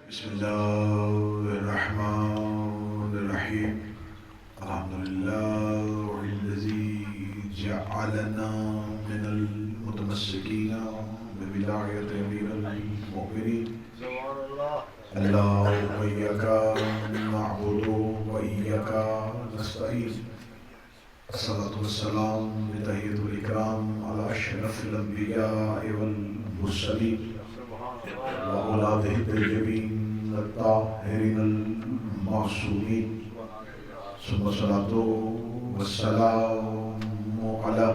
بسم الله الرحمن الرحيم. الحمد لله الذي جعلنا من المتمسكين بولاية أمير المؤمنين. اللهم إياك نعبد وإياك نستعين. الصلاة والسلام بتحية الإكرام على أشرف الأنبياء والمرسلين وأولاده الطيبين الطاهرين المعصومين، ثم الصلاة والسلام على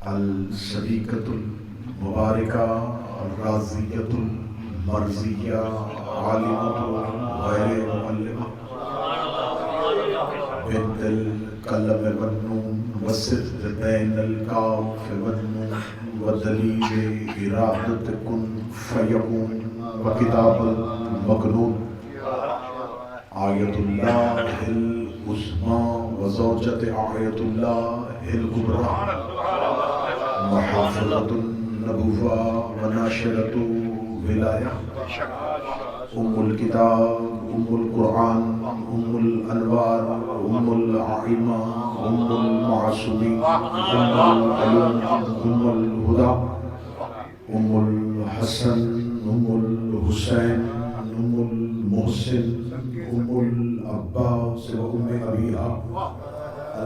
الصديقة المباركة الرازية المرزية عالمة غير معلمة بنت القلم والنون والصدق بين الكاف والنون ودليل إرادة كن فيكون وكتاب المكنون آية الله العظمى وزوجة آية الله الكبرى محافظة النبوة وناشرة ولاية أم الكتاب أم القرآن أم الأنوار أم العائمة أم المعصومين أم العلوم أم الهدى أم الحسن أم الحسين أم المحسن أم العباس وأم أبيها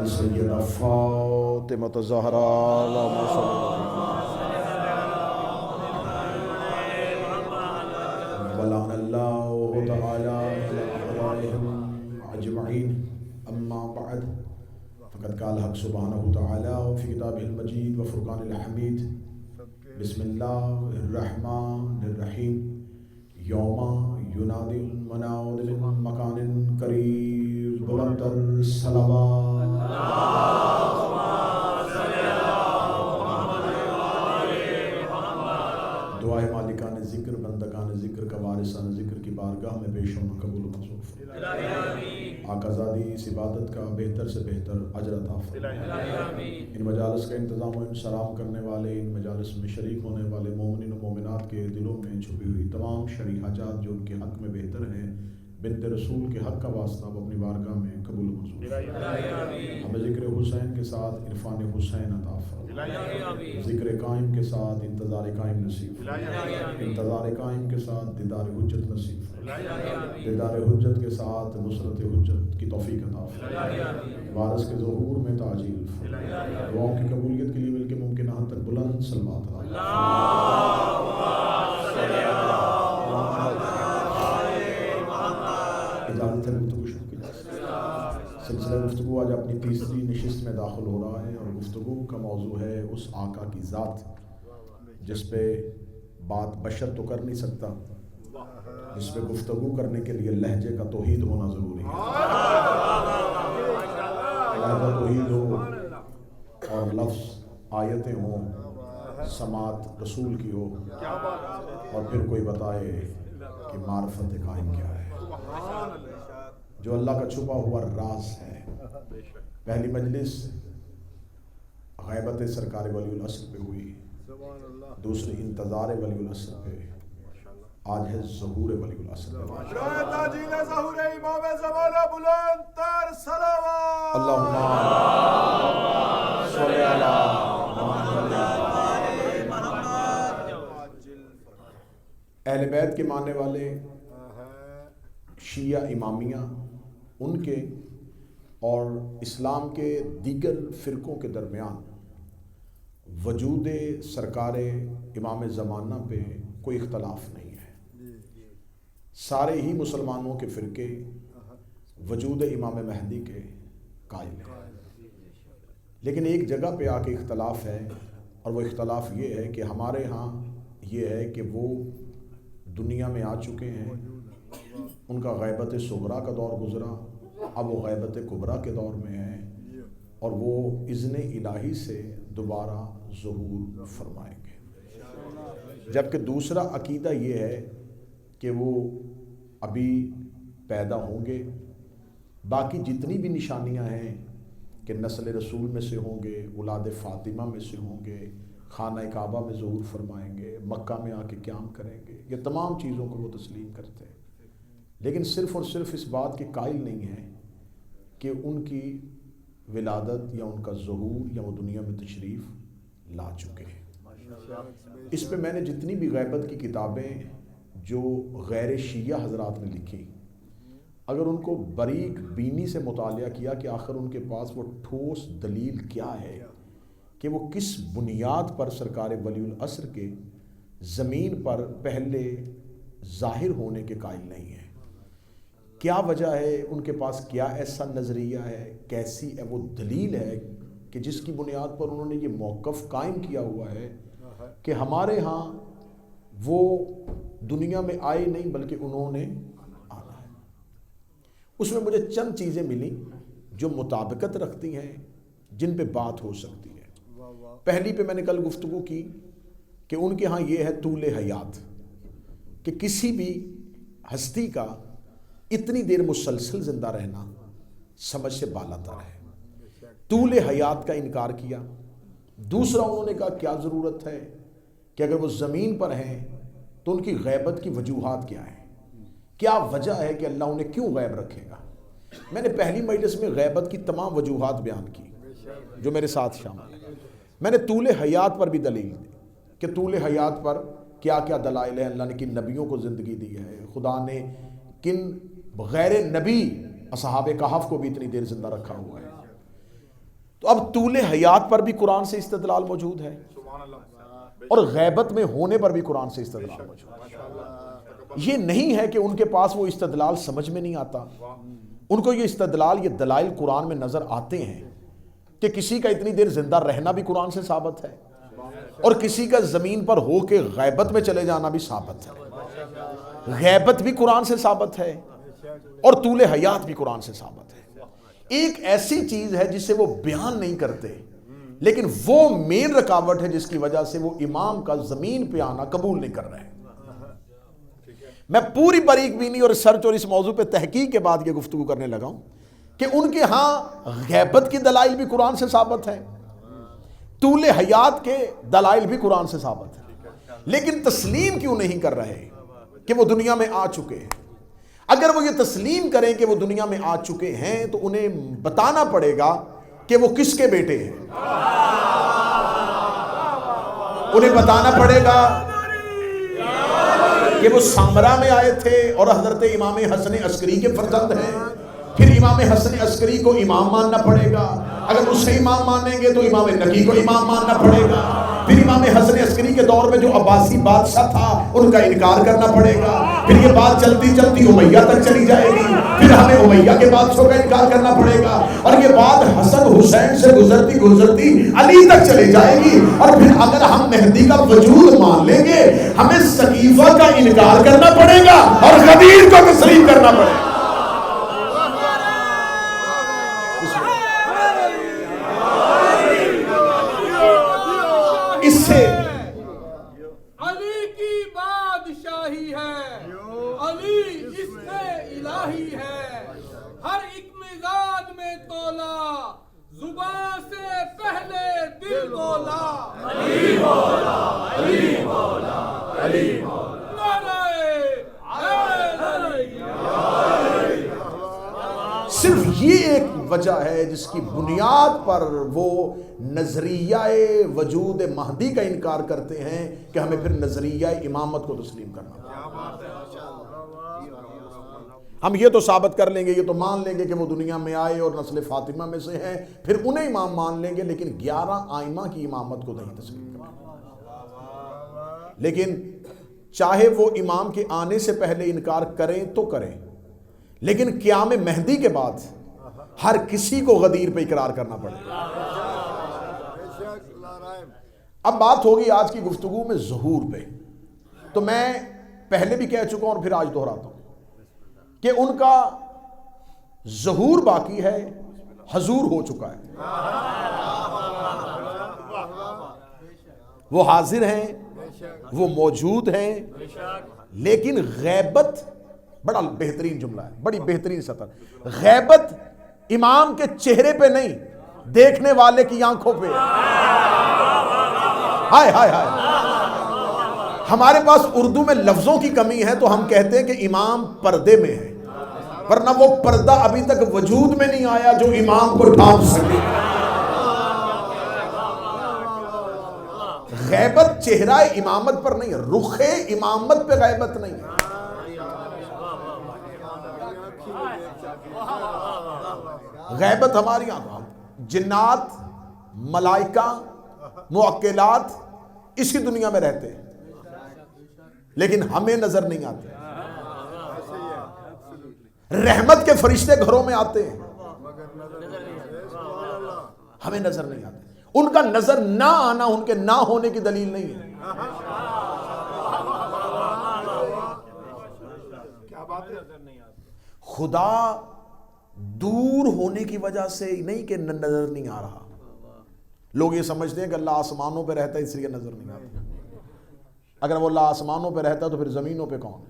السيدة فاطمة الزهراء اللهم صل ولعن الله تعالى أعدائهم أجمعين. أما بعد فقد قال الحق سبحانه وتعالى في كتابه المجيد وفرقان الحميد بسم الله الرحمن الرحيم يوم ينادي المناد من مكان قريب بلند الصلوات دعائے مالکان ذکر بندگان ذکر کا وارثان ذکر کی بارگاہ میں پیش ہونا قبول و منظور فرمائے. آقا زادی اس عبادت کا بہتر سے بہتر اجر عطا فرمائے. ان مجالس کا انتظام و انصرام کرنے والے، ان مجالس میں شریک ہونے والے مومنین و مومنات کے دلوں میں چھپی ہوئی تمام شرعی حاجات جو ان کے حق میں بہتر ہیں، بنت رسول کے حق کا واسطہ وہ اپنی بارگاہ میں قبول و منظور فرمائے. ہمیں ذکر حسین کے ساتھ عرفان حسین عطا فرمائے. ذکر قائم کے ساتھ انتظار قائم نصیب فرمائے. انتظار قائم کے ساتھ دیدار حجت نصیب فرمائے. دیدار حجت کے ساتھ نصرت حجت کی توفیق عطا فرمائے. وارث کے ظہور میں تعجیل فرمائے. دعاؤں کی قبولیت کے لیے مل کے ممکن حد تک بلند صلوات اجازت ہے گفتگو شروع کی جا سکتی ہے. سلسلہ گفتگو آج اپنی تیسری نشست میں داخل ہو رہا ہے اور گفتگو کا موضوع ہے اس آقا کی ذات جس پہ بات بشر تو کر نہیں سکتا، جس پہ گفتگو کرنے کے لیے لہجے کا توحید ہونا ضروری ہے. لہجہ توحید ہو اور لفظ آیتیں ہوں، سماعت رسول کی ہو، اور پھر کوئی بتائے کہ معرفت قائم کیا ہے، جو اللہ کا چھپا ہوا راز ہے. پہلی مجلس غیبت سرکار ولی العصر پہ ہوئی، دوسری انتظار ولی العصر پہ، آج ہے ظہور ولی العصر پہ. اللہم صلی علی اہل بیت کے ماننے والے شیعہ امامیہ، ان کے اور اسلام کے دیگر فرقوں کے درمیان وجود سرکار امام زمانہ پہ کوئی اختلاف نہیں ہے. سارے ہی مسلمانوں کے فرقے وجود امام مہدی کے قائل ہیں، لیکن ایک جگہ پہ آ کے اختلاف ہے، اور وہ اختلاف یہ ہے کہ ہمارے ہاں یہ ہے کہ وہ دنیا میں آ چکے ہیں، ان کا غیبت صغریٰ کا دور گزرا، اب وہ غیبت کبریٰ کے دور میں ہیں، اور وہ اذن الہی سے دوبارہ ظہور فرمائیں گے. جبکہ دوسرا عقیدہ یہ ہے کہ وہ ابھی پیدا ہوں گے. باقی جتنی بھی نشانیاں ہیں کہ نسل رسول میں سے ہوں گے، اولاد فاطمہ میں سے ہوں گے، خانہ کعبہ میں ظہور فرمائیں گے، مکہ میں آ کے قیام کریں گے، یہ تمام چیزوں کو وہ تسلیم کرتے ہیں. لیکن صرف اور صرف اس بات کے قائل نہیں ہیں کہ ان کی ولادت یا ان کا ظہور یا وہ دنیا میں تشریف لا چکے ہیں۔ اس پہ میں نے جتنی بھی غیبت کی کتابیں جو غیر شیعہ حضرات نے لکھی، اگر ان کو باریک بینی سے مطالعہ کیا کہ آخر ان کے پاس وہ ٹھوس دلیل کیا ہے کہ وہ کس بنیاد پر سرکار ولی العصر کے زمین پر پہلے ظاہر ہونے کے قائل نہیں ہیں، کیا وجہ ہے، ان کے پاس کیا ایسا نظریہ ہے، کیسی ہے وہ دلیل ہے کہ جس کی بنیاد پر انہوں نے یہ موقف قائم کیا ہوا ہے کہ ہمارے ہاں وہ دنیا میں آئے نہیں بلکہ انہوں نے آنا ہے۔ اس میں مجھے چند چیزیں ملی جو مطابقت رکھتی ہیں، جن پہ بات ہو سکتی ہے۔ پہلی پہ میں نے کل گفتگو کی کہ ان کے ہاں یہ ہے طول حیات، کہ کسی بھی ہستی کا اتنی دیر مسلسل زندہ رہنا سمجھ سے بالاتر ہے۔ طول حیات کا انکار کیا۔ دوسرا انہوں نے کہا کیا ضرورت ہے کہ اگر وہ زمین پر ہیں تو ان کی غیبت کی وجوہات کیا ہیں، کیا وجہ ہے کہ اللہ انہیں کیوں غیب رکھے گا۔ میں نے پہلی مجلس میں غیبت کی تمام وجوہات بیان کی جو میرے ساتھ شامل ہیں۔ میں نے طول حیات پر بھی دلیل دی کہ طول حیات پر کیا کیا دلائل ہیں، اللہ نے کن نبیوں کو زندگی دی ہے، خدا نے کن غیر نبی اصحاب کہف کو بھی اتنی دیر زندہ رکھا ہوا ہے۔ تو اب طول حیات پر بھی قرآن سے استدلال موجود ہے اور غیبت میں ہونے پر بھی قرآن سے استدلال موجود ہے۔ یہ نہیں ہے کہ ان کے پاس وہ استدلال سمجھ میں نہیں آتا، ان کو یہ استدلال، یہ دلائل قرآن میں نظر آتے ہیں کہ کسی کا اتنی دیر زندہ رہنا بھی قرآن سے ثابت ہے اور کسی کا زمین پر ہو کے غیبت میں چلے جانا بھی ثابت ہے۔ غیبت بھی قرآن سے ثابت ہے اور طول حیات بھی قرآن سے ثابت ہے۔ ایک ایسی چیز ہے جسے وہ بیان نہیں کرتے لیکن وہ مین رکاوٹ ہے جس کی وجہ سے وہ امام کا زمین پہ آنا قبول نہیں کر رہے ہیں۔ میں پوری باریک بینی اور ریسرچ اور اس موضوع پہ تحقیق کے بعد یہ گفتگو کرنے لگا ہوں کہ ان کے ہاں غیبت کی دلائل بھی قرآن سے ثابت ہے، طول حیات کے دلائل بھی قرآن سے ثابت ہے، لیکن تسلیم کیوں نہیں کر رہے کہ وہ دنیا میں آ چکے ہیں۔ اگر وہ یہ تسلیم کریں کہ وہ دنیا میں آ چکے ہیں تو انہیں بتانا پڑے گا کہ وہ کس کے بیٹے ہیں، انہیں بتانا پڑے گا کہ وہ سامرا میں آئے تھے اور حضرت امام حسن عسکری کے فرزند ہیں، پھر امام حسن عسکری کو امام ماننا پڑے گا، اگر اسے امام مانیں گے تو امام نقی کو امام ماننا پڑے گا، پھر امام حسن عسکری کے دور میں جو عباسی بادشاہ تھا ان کا انکار کرنا پڑے گا، پھر یہ بات چلتی چلتی امیہ تک چلی جائے گی، پھر ہمیں امیہ کے بادشاہوں کا انکار کرنا پڑے گا، اور یہ بات حسن حسین سے گزرتی گزرتی علی تک چلی جائے گی، اور پھر اگر ہم مہدی کا وجود مان لیں گے ہمیں سقیفہ کا انکار کرنا پڑے گا اور غدیر کو تسلیم کرنا پڑے گا۔ اس سے علی کی بادشاہی ہے، علی عشق الہی ہے، ہر ایک مزاج میں تولا، زبان سے پہلے دل بولا، علی مولا، علی مولا، علی مولا، صرف یہ ایک وجہ ہے جس کی بنیاد پر وہ نظریہ وجود مہدی کا انکار کرتے ہیں کہ ہمیں پھر نظریہ امامت کو تسلیم کرنا پڑے۔ ہم یہ تو ثابت کر لیں گے، یہ تو مان لیں گے کہ وہ دنیا میں آئے اور نسل فاطمہ میں سے ہیں، پھر انہیں امام مان لیں گے، لیکن 11 آئمہ کی امامت کو نہیں تسلیم کریں گے۔ لیکن چاہے وہ امام کے آنے سے پہلے انکار کریں تو کریں، لیکن قیام مہدی کے بعد ہر کسی کو غدیر پہ اقرار کرنا پڑے گا۔ اب بات ہوگی آج کی گفتگو میں ظہور پہ، تو میں پہلے بھی کہہ چکا ہوں اور پھر آج دہراتا ہوں کہ ان کا ظہور باقی ہے، حضور ہو چکا ہے، وہ حاضر ہیں، وہ موجود ہیں، لیکن غیبت، بڑا بہترین جملہ ہے، بڑی بہترین سطر، غیبت امام کے چہرے پہ نہیں، دیکھنے والے کی آنکھوں پہ۔ ہائے ہائے ہائے، ہمارے پاس اردو میں لفظوں کی کمی ہے تو ہم کہتے ہیں کہ امام پردے میں ہے، ورنہ وہ پردہ ابھی تک وجود میں نہیں آیا جو امام کو ڈھانپ سکے۔ غیبت چہرہ امامت پر نہیں ہے، رخ امامت پہ غیبت نہیں ہے۔ غیبت ہماری آنکھوں، جنات، ملائکہ، موکلات اسی دنیا میں رہتے ہیں لیکن ہمیں نظر نہیں آتے۔ رحمت کے فرشتے گھروں میں آتے ہیں، ہمیں نظر نہیں آتے۔ ان کا نظر نہ آنا ان کے نہ ہونے کی دلیل نہیں ہے۔ خدا دور ہونے کی وجہ سے نہیں کہ نظر نہیں آ رہا۔ لوگ یہ سمجھتے ہیں کہ اللہ آسمانوں پہ رہتا ہے اس لیے نظر نہیں آتا۔ اگر وہ اللہ آسمانوں پہ رہتا تو پھر زمینوں پہ کون؟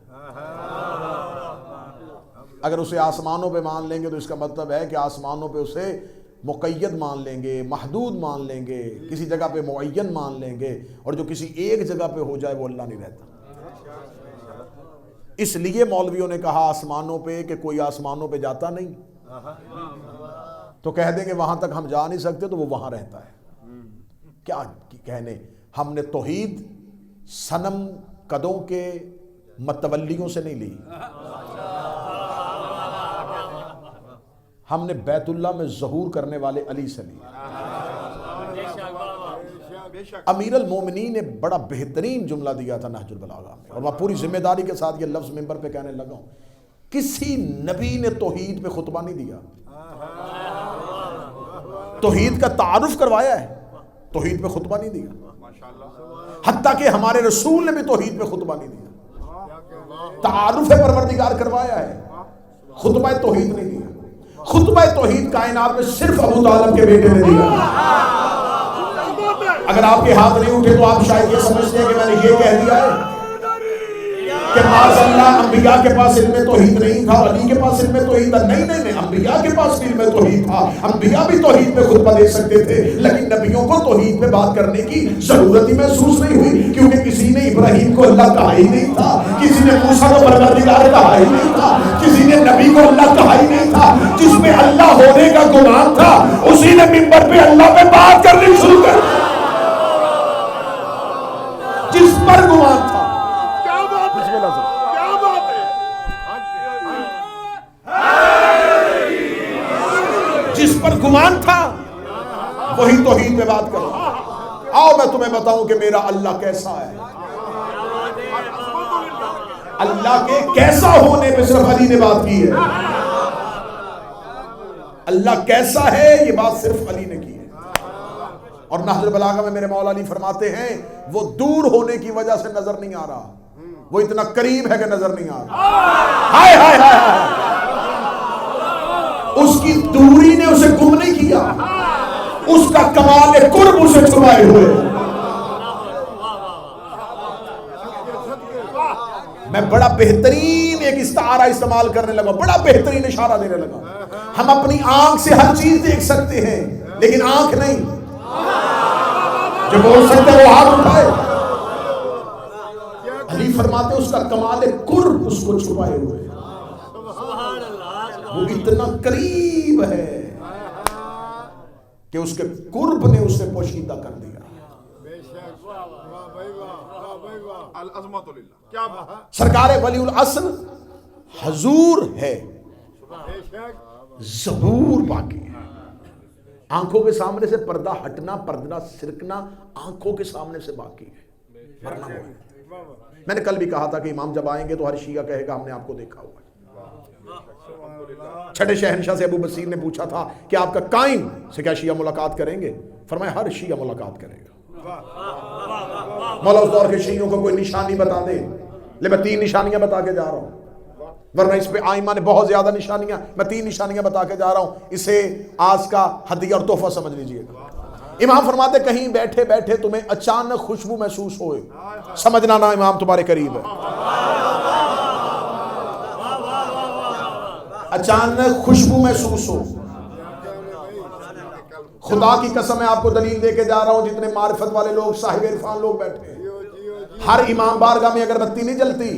اگر اسے آسمانوں پہ مان لیں گے تو اس کا مطلب ہے کہ آسمانوں پہ اسے مقید مان لیں گے، محدود مان لیں گے، کسی جگہ پہ معین مان لیں گے، اور جو کسی ایک جگہ پہ ہو جائے وہ اللہ نہیں رہتا۔ اس لیے مولویوں نے کہا آسمانوں پہ کہ کوئی آسمانوں پہ جاتا نہیں، تو کہہ دیں گے وہاں تک ہم جا نہیں سکتے تو وہ وہاں رہتا ہے۔ کیا کہنے، ہم نے توحید صنم قدوں کے متولیوں سے نہیں لی، ہم نے بیت اللہ میں ظہور کرنے والے علی سے لی۔ امیر المومنین نے بڑا بہترین جملہ دیا تھا نہج البلاغہ میں، اور میں پوری ذمہ داری کے ساتھ یہ لفظ ممبر پہ کہنے لگا ہوں، کسی نبی نے توحید پہ خطبہ نہیں دیا، توحید کا تعارف کروایا ہے، توحید پہ خطبہ نہیں دیا۔ حتیٰ کہ ہمارے رسول نے بھی توحید پہ خطبہ نہیں دیا، تعارف پروردگار کروایا ہے، خطبہ توحید نہیں دیا۔ خطبہ توحید کائنات میں صرف ابو طالب کے بیٹے نے دیا۔ اگر آپ کے ہاتھ نہیں اٹھے تو آپ شاید یہ سمجھتے ہیں کہ میں نے یہ کہہ دیا ہے کہ معاذ اللہ انبیاء کے پاس علم توحید نہیں تھا، علی کے پاس علم توحید تھا۔ نہیں نہیں نہیں، انبیاء کے پاس علم توحید تھا، انبیاء بھی توحید پہ خطبہ دے سکتے تھے، لیکن نبیوں کو توحید پہ بات کرنے کی ضرورت ہی محسوس نہیں ہوئی، کیونکہ کسی نے ابراہیم کو اللہ کہا ہی نہیں تھا، کسی نے موسیٰ کو پروردگار کہا ہی نہیں تھا، کسی نے نبی کو اللہ کہا ہی نہیں تھا۔ جس پہ اللہ ہونے کا گمان تھا اسی نے منبر پہ اللہ پہ بات کرنی شروع کر دی، جس پر گمان تھا۔ جس پر گمان تھا وہی توحید پہ بات کرو۔ آؤ میں تمہیں بتاؤں کہ میرا اللہ کیسا ہے۔ اللہ کے کیسا ہونے پہ صرف علی نے بات کی ہے، اللہ کیسا ہے یہ بات صرف علی نے کی ہے۔ اور نہج البلاغہ میں میرے مولا علی فرماتے ہیں وہ دور ہونے کی وجہ سے نظر نہیں آ رہا، وہ اتنا قریب ہے کہ نظر نہیں آ رہا۔ ہائے ہائے ہائے، اس کی دوری نے اسے گم نہیں کیا، اس کا کمال قرب اسے چھپائے ہوئے۔ میں بڑا بہترین ایک استعارہ استعمال کرنے لگا، بڑا بہترین اشارہ دینے لگا۔ ہم اپنی آنکھ سے ہر چیز دیکھ سکتے ہیں لیکن آنکھ نہیں، جو بول سکتے وہ ہاتھ اٹھائے۔ علی فرماتے اس کا کمال قرب اس کو چھپائے ہوئے، وہ اتنا قریب ہے کہ اس کے قرب نے اسے پوشیدہ کر دیا۔ سرکار ولی العصر حضور ہے، ظہور باقی ہے۔ آنکھوں کے سامنے سے پردہ ہٹنا، پردہ سرکنا آنکھوں کے سامنے سے باقی ہے، ورنہ ہو ہے۔ میں نے کل بھی کہا تھا کہ امام جب آئیں گے تو ہر شیعہ کہے گا ہم نے آپ کو دیکھا ہوا ہے۔ چھٹے شہنشاہ سے ابو بصیر نے پوچھا تھا کہ آپ کا قائم سے کیا شیعہ ملاقات کریں گے؟ فرمایا ہر شیعہ ملاقات کرے گا۔ مولا اس دور کے شیعوں کو کوئی نشانی بتا دے، لے میں 3 نشانیاں بتا کے جا رہا ہوں، ورنہ اس پہ آئمہ نے بہت زیادہ نشانیاں، میں 3 نشانیاں بتا کے جا رہا ہوں، اسے آج کا ہدیہ اور تحفہ سمجھ لیجئے گا۔ امام فرماتے کہیں بیٹھے بیٹھے تمہیں اچانک خوشبو محسوس ہوئے، سمجھنا نا امام تمہارے قریب ہے۔ اچانک خوشبو محسوس ہو، خدا کی قسم میں آپ کو دلیل دے کے جا رہا ہوں، جتنے معرفت والے لوگ صاحب عرفان لوگ بیٹھے ہیں ہر امام بارگاہ میں اگر بتی نہیں جلتی،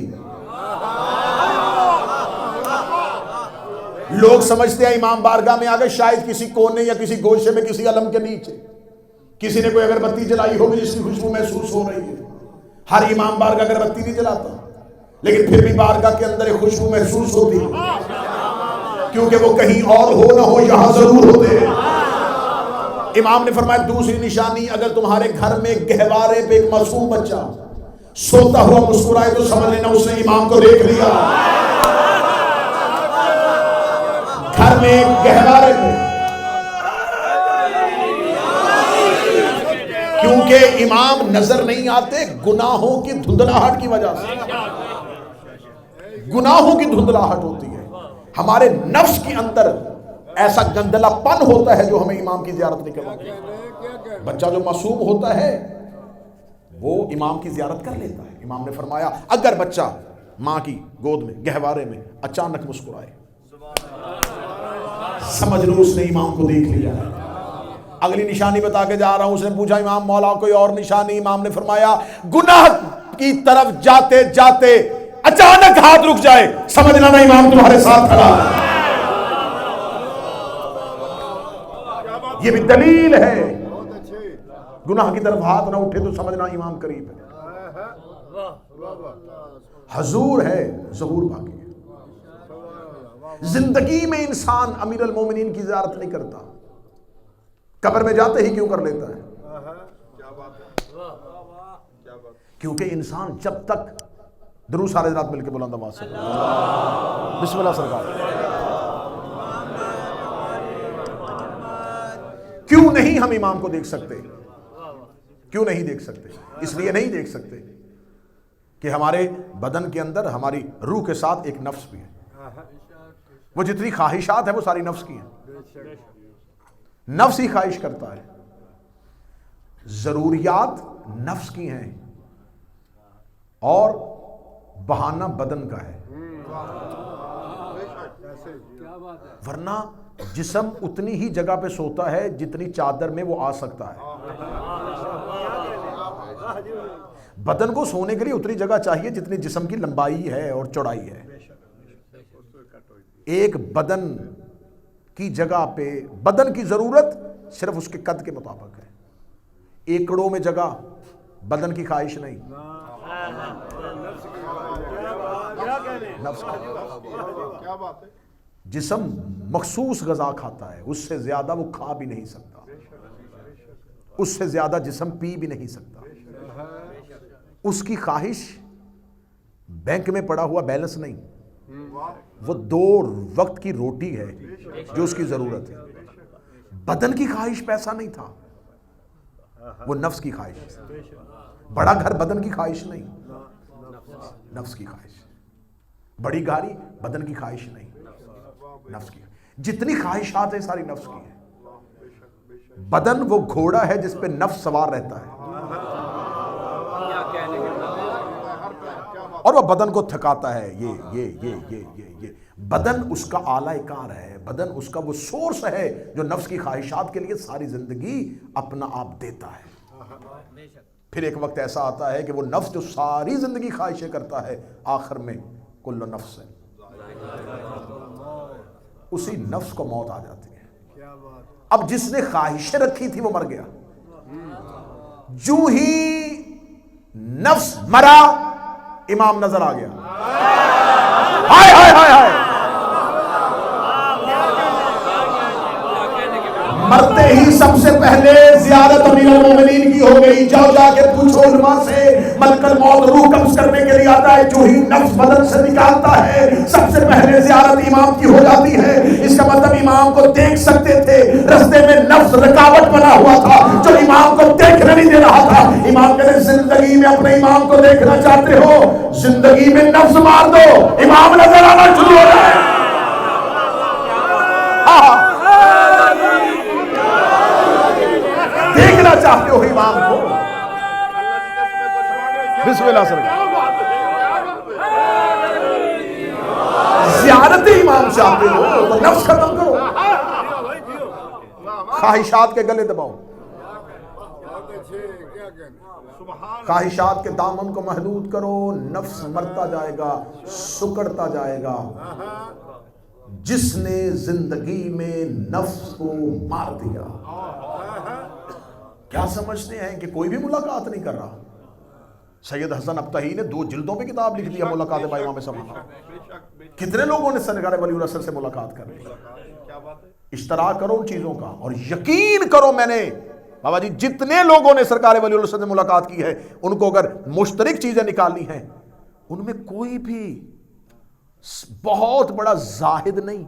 لوگ سمجھتے ہیں امام بارگاہ میں آگے شاید کسی کونے یا کسی گوشے میں کسی علم کے نیچے کسی نے کوئی اگر بتی جلائی ہوگی جس کی خوشبو محسوس ہو رہی ہے۔ ہر امام بارگاہ اگر بتی نہیں جلاتا، لیکن پھر بھی بارگاہ کے اندر ایک خوشبو محسوس ہوتی ہے، کیونکہ وہ کہیں اور ہو نہ ہو یہاں ضرور ہوتے ہیں۔ امام نے فرمایا دوسری نشانی، اگر تمہارے گھر میں گہوارے پہ ایک معصوم بچہ سوتا ہوا مسکرائے تو سمجھ لینا اس نے امام کو دیکھ لیا۔ گھر میں گہوارے پہ، کیونکہ امام نظر نہیں آتے گناہوں کی دھندلاہٹ کی وجہ سے، گناہوں کی دھندلاہٹ ہوتی ہے، ہمارے نفس کے اندر ایسا گندلا پن ہوتا ہے جو ہمیں امام کی زیارت نہیں کرواتا۔ بچہ جو معصوم ہوتا ہے وہ امام کی زیارت کر لیتا ہے۔ امام نے فرمایا اگر بچہ ماں کی گود میں گہوارے میں اچانک مسکرائے، سمجھ لو اس نے امام کو دیکھ لیا ہے۔ اگلی نشانی بتا کے جا رہا ہوں۔ اس نے پوچھا امام مولا کوئی اور نشانی؟ امام نے فرمایا گناہ کی طرف جاتے جاتے اچانک ہاتھ رک جائے، سمجھ لینا امام تمہارے ساتھ کھڑا ہے۔ یہ بھی دلیل ہے، گناہ کی طرف ہاتھ نہ اٹھے تو سمجھنا امام قریب ہے، حضور ہے، ظہور باقی ہے۔ زندگی میں انسان امیر المومنین کی زیارت نہیں کرتا، قبر میں جاتے ہی کیوں کر لیتا ہے؟ کیونکہ انسان جب تک درود سارے رات مل کے بلند آواز سے بسم اللہ سرکار۔ کیوں نہیں ہم امام کو دیکھ سکتے؟ کیوں نہیں دیکھ سکتے؟ اس لیے نہیں دیکھ سکتے کہ ہمارے بدن کے اندر ہماری روح کے ساتھ ایک نفس بھی ہے، وہ جتنی خواہشات ہیں وہ ساری نفس کی ہیں، نفس ہی خواہش کرتا ہے، ضروریات نفس کی ہیں اور بہانہ بدن کا ہے، ورنہ جسم اتنی ہی جگہ پہ سوتا ہے جتنی چادر میں وہ آ سکتا ہے۔ بدن کو سونے کے لیے اتنی جگہ چاہیے جتنی جسم کی لمبائی ہے اور چوڑائی ہے۔ ایک بدن کی جگہ پہ بدن کی ضرورت صرف اس کے قد کے مطابق ہے، ایکڑوں میں جگہ بدن کی خواہش نہیں، نفس کا جسم مخصوص غذا کھاتا ہے، اس سے زیادہ وہ کھا بھی نہیں سکتا، اس سے زیادہ جسم پی بھی نہیں سکتا۔ اس کی خواہش بینک میں پڑا ہوا بیلنس نہیں، وہ 2 وقت کی روٹی ہے جو اس کی ضرورت ہے۔ بدن کی خواہش پیسہ نہیں تھا، وہ نفس کی خواہش، بڑا گھر بدن کی خواہش نہیں، نفس کی خواہش، بڑی گاڑی بدن کی خواہش نہیں، نفس کی۔ جتنی خواہشات ہیں ساری نفس کی ہیں۔ بدن وہ گھوڑا ہے جس پہ نفس سوار رہتا ہے اور وہ بدن کو تھکاتا ہے۔ یہ بدن اس کا آلہ کار ہے، بدن اس کا وہ سورس ہے جو نفس کی خواہشات کے لیے ساری زندگی اپنا آپ دیتا ہے۔ پھر ایک وقت ایسا آتا ہے کہ وہ نفس جو ساری زندگی خواہشیں کرتا ہے، آخر میں کل نفس ہے، اسی نفس کو موت آ جاتی ہے۔ اب جس نے خواہشیں رکھی تھی وہ مر گیا، جو ہی نفس مرا امام نظر آ گیا، ہائے ہائے ہائے ہائے، مرتے ہی سب سے پہلے زیارت امیر المومنین کی ہو گئی۔ جاؤ جا کے پوچھو علماء سے، ملک الموت روح قبض کرنے کے لیے آتا ہے، جو ہی نفس بدن سے نکالتا ہے سب سے پہلے زیارت امام کی ہو جاتی ہے۔ اس کا مطلب امام کو دیکھ سکتے تھے، رستے میں نفس رکاوٹ بنا ہوا تھا جو امام کو دیکھنے نہیں دے رہا تھا۔ امام کہتے زندگی میں اپنے امام کو دیکھنا چاہتے ہو، زندگی میں نفس مار دو، امام نظر آنا شروع ہو جائے۔ دیکھنا چاہتے ہو امام کو، بسم اللہ سرکار، زیارت امام چاہتے ہو تو نفس ختم کرو، خواہشات کے گلے دباؤ۔ خواہشات کے دامن کو محدود کرو، نفس مرتا جائے گا، سکڑتا جائے گا۔ جس نے زندگی میں نفس کو مار دیا، کیا سمجھتے ہیں کہ کوئی بھی ملاقات نہیں کر رہا؟ سید حسن ابتہی نے 2 جلدوں پہ کتاب لکھ دیا ملاقات با امام زمانہ۔ کتنے لوگوں نے سرکار ولی العصر سے ملاقات کر لی؟ اشتراک کرو ان چیزوں کا، اور یقین کرو، میں نے بابا جی جتنے لوگوں نے سرکار ولی العصر سے ملاقات کی ہے، ان کو اگر مشترک چیزیں نکالنی ہیں، ان میں کوئی بھی بہت بڑا زاہد نہیں،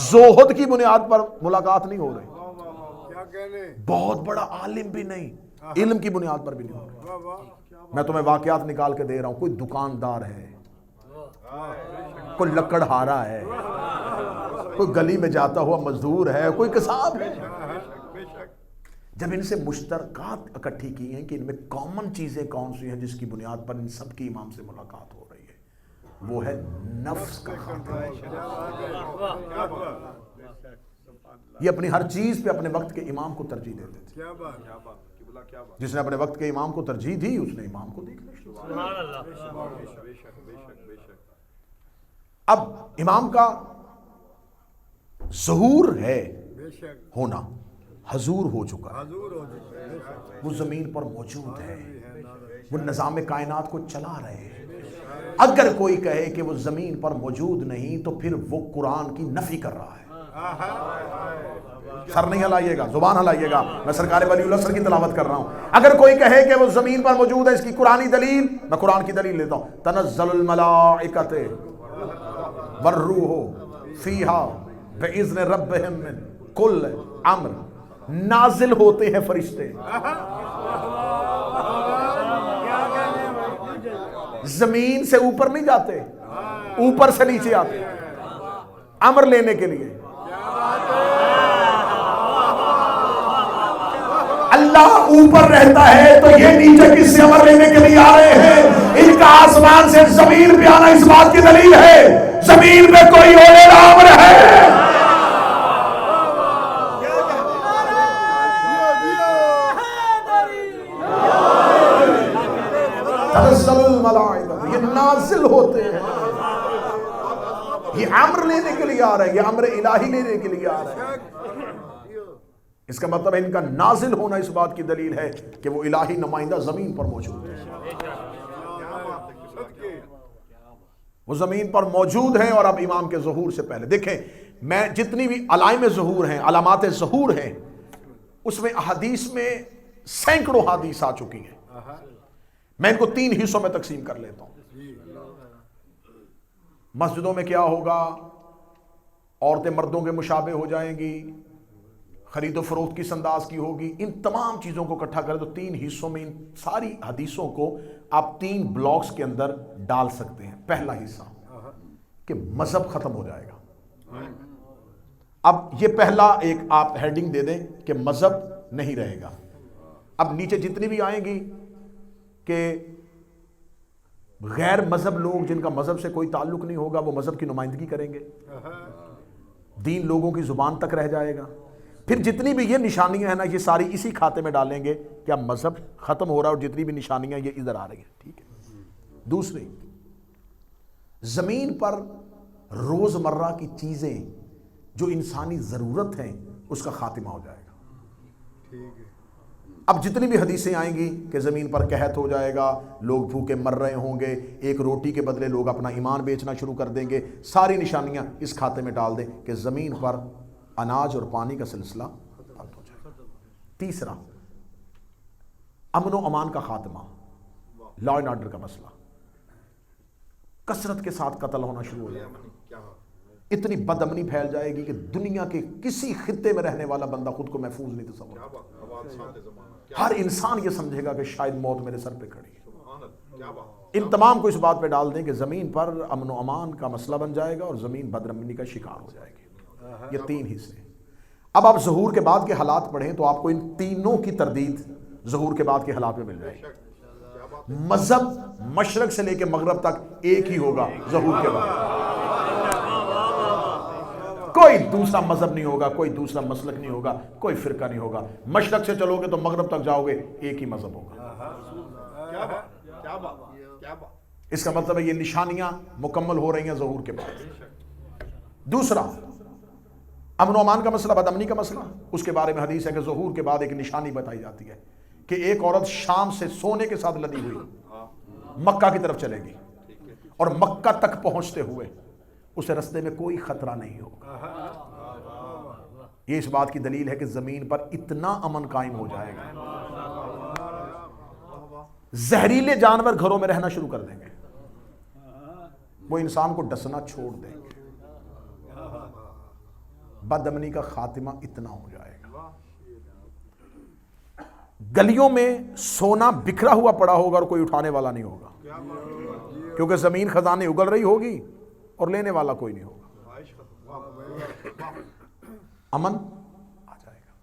زہد کی بنیاد پر ملاقات نہیں ہو رہی، بہت بڑا عالم بھی نہیں، علم کی بنیاد پر بھی نہیں ہو رہی۔ میں تمہیں واقعات نکال کے دے رہا ہوں۔ کوئی دکاندار ہے، کوئی لکڑہارا ہے، کوئی گلی میں جاتا ہوا مزدور ہے، کوئی کساب ہے، جب ان سے مشترکات اکٹھی کی ہیں کہ ان میں کامن چیزیں کون سی ہیں جس کی بنیاد پر ان سب کی امام سے ملاقات ہو رہی ہے، وہ ہے نفس کا خاتمہ۔ یہ اپنی ہر چیز پہ اپنے وقت کے امام کو ترجیح دیتے تھے۔ جس نے اپنے وقت کے امام کو ترجیح دی، اس نے امام کو دیکھنا شروع کیا۔ اب امام کا ظہور ہے ہونا، حضور ہو چکا ہے، وہ زمین پر موجود ہے، وہ نظام کائنات کو چلا رہے ہیں۔ اگر کوئی کہے کہ وہ زمین پر موجود نہیں تو پھر وہ قرآن کی نفی کر رہا ہے۔ سر نہیں ہلائیے گا، زبان ہلائیے گا، میں سرکار ولی العصر کی تلاوت کر رہا ہوں۔ اگر کوئی کہے کہ وہ زمین پر موجود ہے، اس کی قرآنی دلیل، میں قرآن کی دلیل لیتا ہوں، تنزل الملائکۃ والروح فیہا بِإِذْنِ رَبِّهِم مِّن کُلِّ امر، نازل ہوتے ہیں فرشتے، زمین سے اوپر نہیں جاتے، اوپر سے نیچے آتے، امر لینے کے لیے۔ اللہ اوپر رہتا ہے تو یہ نیچے کس سے امر لینے کے لیے آ رہے ہیں؟ ان کا آسمان سے زمین پہ آنا اس بات کی دلیل ہے زمین پہ کوئی اولی امر ہے۔ تنزل الملائکۃ، یہ نازل ہوتے ہیں، یہ امر لینے کے لیے آ رہے ہیں، یہ امر الہی لینے کے لیے آ رہے ہیں۔ اس کا مطلب ہے ان کا نازل ہونا اس بات کی دلیل ہے کہ وہ الہی نمائندہ زمین پر موجود ہے، وہ زمین پر موجود ہیں۔ اور اب امام کے ظہور سے پہلے دیکھیں، میں جتنی بھی علائم ظہور ہیں، علامات ظہور ہیں، اس میں احادیث میں سینکڑوں حدیث آ چکی ہیں۔ میں ان کو 3 حصوں میں تقسیم کر لیتا ہوں۔ مسجدوں میں کیا ہوگا؟ عورتیں مردوں کے مشابہ ہو جائیں گی، خرید و فروخت کس انداز کی ہوگی، ان تمام چیزوں کو اکٹھا کریں تو 3 حصوں میں ان ساری حدیثوں کو آپ 3 بلاکس کے اندر ڈال سکتے ہیں۔ پہلا حصہ کہ مذہب ختم ہو جائے گا۔ اب یہ پہلا ایک آپ ہیڈنگ دے دیں کہ مذہب نہیں رہے گا۔ اب نیچے جتنی بھی آئیں گی کہ غیر مذہب لوگ جن کا مذہب سے کوئی تعلق نہیں ہوگا وہ مذہب کی نمائندگی کریں گے، دین لوگوں کی زبان تک رہ جائے گا۔ پھر جتنی بھی یہ نشانیاں ہیں نا، یہ ساری اسی کھاتے میں ڈالیں گے کہ اب مذہب ختم ہو رہا ہے اور جتنی بھی نشانیاں یہ ادھر آ رہی ہیں، ٹھیک ہے۔ دوسری، زمین پر روز مرہ کی چیزیں جو انسانی ضرورت ہیں اس کا خاتمہ ہو جائے گا۔ اب جتنی بھی حدیثیں آئیں گی کہ زمین پر قحط ہو جائے گا، لوگ بھوکے مر رہے ہوں گے، ایک روٹی کے بدلے لوگ اپنا ایمان بیچنا شروع کر دیں گے، ساری نشانیاں اس کھاتے میں ڈال دیں کہ زمین پر اناج اور پانی کا سلسلہ بند ہو جائے گا۔ تیسرا، امن و امان کا خاتمہ، لا اینڈ آرڈر کا مسئلہ، کثرت کے ساتھ قتل ہونا شروع ہو جائے گا، اتنی بد امنی پھیل جائے گی کہ دنیا کے کسی خطے میں رہنے والا بندہ خود کو محفوظ نہیں تصور کرتا۔ ہر انسان یہ سمجھے گا کہ شاید موت میرے سر پہ کھڑی ہے۔ ان تمام کو اس بات پہ ڈال دیں کہ زمین پر امن و امان کا مسئلہ بن جائے گا اور زمین بد امنی کا شکار ہو جائے گی۔ یہ 3 حصے۔ اب آپ ظہور کے بعد کے حالات پڑھیں تو آپ کو ان تینوں کی تردید ظہور کے بعد کے حالات میں مل جائے گی۔ مذہب مشرق سے لے کے مغرب تک ایک ہی ہوگا ظہور کے بعد، کوئی دوسرا مذہب نہیں ہوگا، کوئی دوسرا مسلک نہیں ہوگا، کوئی فرقہ نہیں ہوگا. مشرق سے چلو گے تو مغرب تک جاؤ گے، ایک ہی مذہب ہوگا. اس کا مطلب ہے یہ نشانیاں مکمل ہو رہی ہیں ظہور کے بعد. دوسرا امن و امان کا مسئلہ، بد امنی کا مسئلہ. اس کے بارے میں حدیث ہے کہ ظہور کے بعد ایک نشانی بتائی جاتی ہے کہ ایک عورت شام سے سونے کے ساتھ لدی ہوئی مکہ کی طرف چلے گی، اور مکہ تک پہنچتے ہوئے اسے رستے میں کوئی خطرہ نہیں ہوگا. یہ اس بات کی دلیل ہے کہ زمین پر اتنا امن قائم ہو جائے گا، زہریلے جانور گھروں میں رہنا شروع کر دیں گے، وہ انسان کو ڈسنا چھوڑ دیں گے. بد امنی کا خاتمہ اتنا ہو جائے گا. گلیوں میں سونا بکھرا ہوا پڑا ہوگا اور کوئی اٹھانے والا نہیں ہوگا، کیونکہ زمین خزانے اگل رہی ہوگی اور لینے والا کوئی نہیں ہوگا. امن آ جائے گا.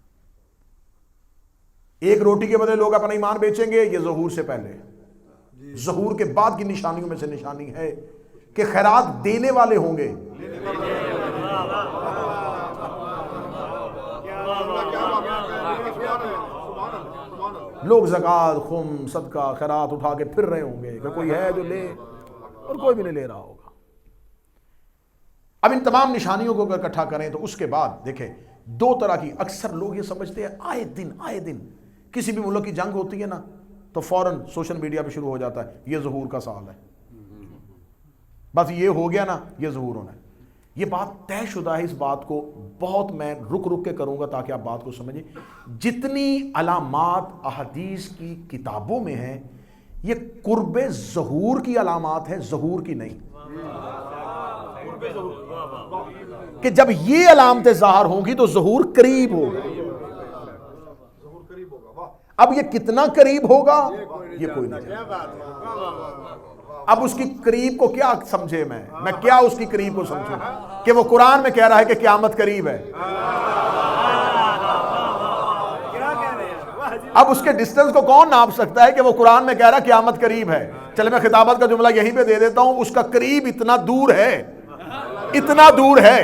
ایک روٹی کے بدلے لوگ اپنا ایمان بیچیں گے. یہ ظہور سے پہلے. ظہور کے بعد کی نشانیوں میں سے نشانی ہے کہ خیرات دینے والے ہوں گے. لوگ زکات، خم، صدقہ، خیرات اٹھا کے پھر رہے ہوں گے کہ کوئی ہے جو لے، اور کوئی بھی نہیں لے رہا ہوگا. اب ان تمام نشانیوں کو اگر اکٹھا کریں تو اس کے بعد دیکھیں دو طرح کی. اکثر لوگ یہ سمجھتے ہیں آئے دن کسی بھی ملک کی جنگ ہوتی ہے نا تو فوراً سوشل میڈیا پہ شروع ہو جاتا ہے یہ ظہور کا سال ہے، بس یہ ہو گیا نا یہ ظہور ہونا ہے. یہ بات طے شدہ ہے. اس بات کو بہت میں رک کے کروں گا تاکہ آپ بات کو سمجھیں. جتنی علامات احادیث کی کتابوں میں ہیں یہ قرب ظہور کی علامات ہیں، ظہور کی نہیں. کہ جب یہ علامتیں ظاہر ہوں گی تو ظہور قریب ہوگا. اب یہ کتنا قریب ہوگا یہ کوئی نہیں جانتا. اب اس کی قریب کو کیا سمجھے، میں کیا اس کی قریب کو سمجھوں کہ وہ قرآن میں کہہ رہا ہے کہ قیامت قریب ہے. اب اس کے ڈسٹنس کو کون ناپ سکتا ہے کہ وہ قرآن میں کہہ رہا ہے قیامت قریب ہے. چلے میں خطابت کا جملہ یہیں پہ دے دیتا ہوں. اس کا قریب اتنا دور ہے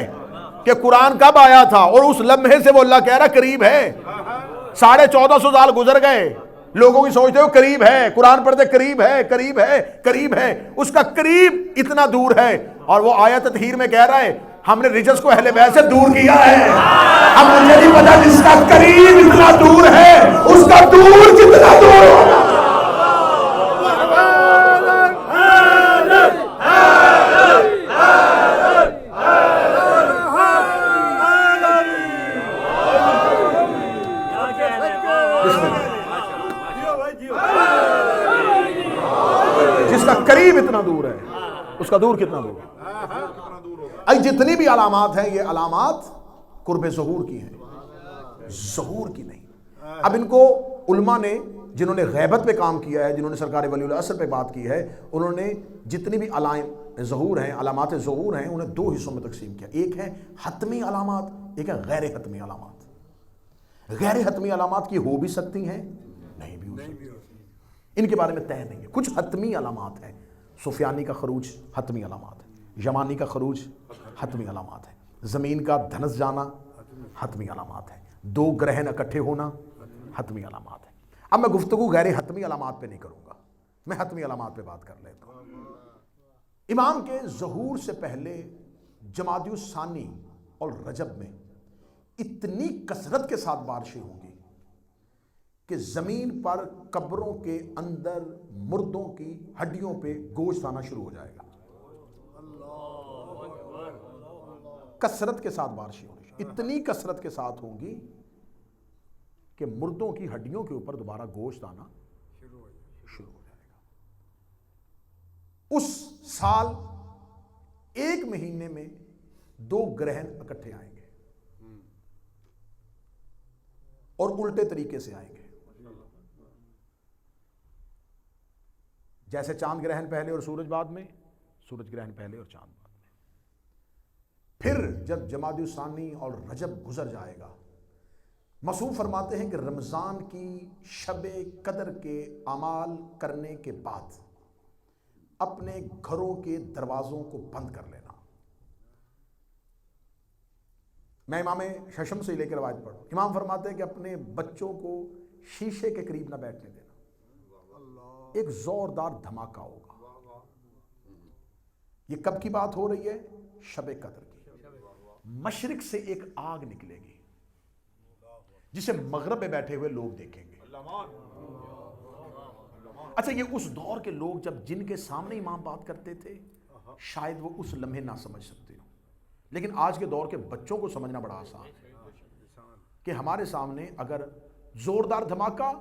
کہ قرآن کب آیا تھا اور اس لمحے سے وہ اللہ کہہ رہا قریب ہے. 1450 سال گزر گئے، لوگوں کی سوچتے ہو قریب ہے، قرآن پڑھتے قریب ہے. اس کا قریب اتنا دور ہے. اور وہ آیت تطہیر میں کہہ رہا ہے ہم نے رجس کو اہل بیت سے دور کیا ہے. اب مجھے نہیں پتا جس کا قریب اتنا دور ہے اس کا دور کتنا دور ہوگا. جس کا قریب اتنا دور ہے اس کا دور کتنا دور ہے. جتنی بھی علامات ہیں یہ علامات قرب ظہور کی ہیں، ظہور کی نہیں. اب ان کو علماء نے جنہوں نے غیبت پہ کام کیا ہے، جنہوں نے سرکار ولی العصر پہ بات کی ہے، انہوں نے جتنی بھی ظہور ہیں، علامات ظہور ہیں، انہیں دو حصوں میں تقسیم کیا. ایک ہے حتمی علامات، ایک ہے غیر حتمی علامات. غیر حتمی علامات کی ہو بھی سکتی ہیں، نہیں بھی ہو سکتی، ان کے بارے میں طے نہیں ہے. کچھ حتمی علامات ہیں. سفیانی کا خروج حتمی علامات ہے، یمانی کا خروج حتمی علامات ہے، زمین کا دھنس جانا حتمی علامات ہے، دو گرہن اکٹھے ہونا حتمی علامات ہے. اب میں گفتگو غیر حتمی علامات پہ نہیں کروں گا، میں حتمی علامات پہ بات کر لیتا ہوں. امام کے ظہور سے پہلے جمادی الثانی اور رجب میں اتنی کثرت کے ساتھ بارشیں ہوں گی کہ زمین پر قبروں کے اندر مردوں کی ہڈیوں پہ گوشت آنا شروع ہو جائے گا. کثرت کے ساتھ بارشیں ہوں گی، اتنی کثرت کے ساتھ ہوں گی کہ مردوں کی ہڈیوں کے اوپر دوبارہ گوشت آنا شروع ہو جائے گا. اس سال ایک مہینے میں دو گرہن اکٹھے آئیں گے اور الٹے طریقے سے آئیں گے. جیسے چاند گرہن پہلے اور سورج بعد میں، سورج گرہن پہلے اور چاند بعد میں. پھر جب جمادی الثانی اور رجب گزر جائے گا، مصوف فرماتے ہیں کہ رمضان کی شب قدر کے اعمال کرنے کے بعد اپنے گھروں کے دروازوں کو بند کر لینا. میں امام ششم سے لے کے روایت پڑھوں، امام فرماتے ہیں کہ اپنے بچوں کو شیشے کے قریب نہ بیٹھنے دینا، ایک زوردار دھماکہ ہوگا۔ یہ کب کی بات ہو رہی ہے؟ شب قدر کی۔ مشرق سے ایک آگ نکلے گی جسے مغرب میں بیٹھے ہوئے لوگ دیکھیں گے۔ اچھا، یہ اس دور کے لوگ جب جن کے سامنے امام بات کرتے تھے شاید وہ اس لمحے نہ سمجھ سکتے ہو، لیکن آج کے دور کے بچوں کو سمجھنا بڑا آسان ہے کہ ہمارے سامنے اگر زوردار دھماکہ،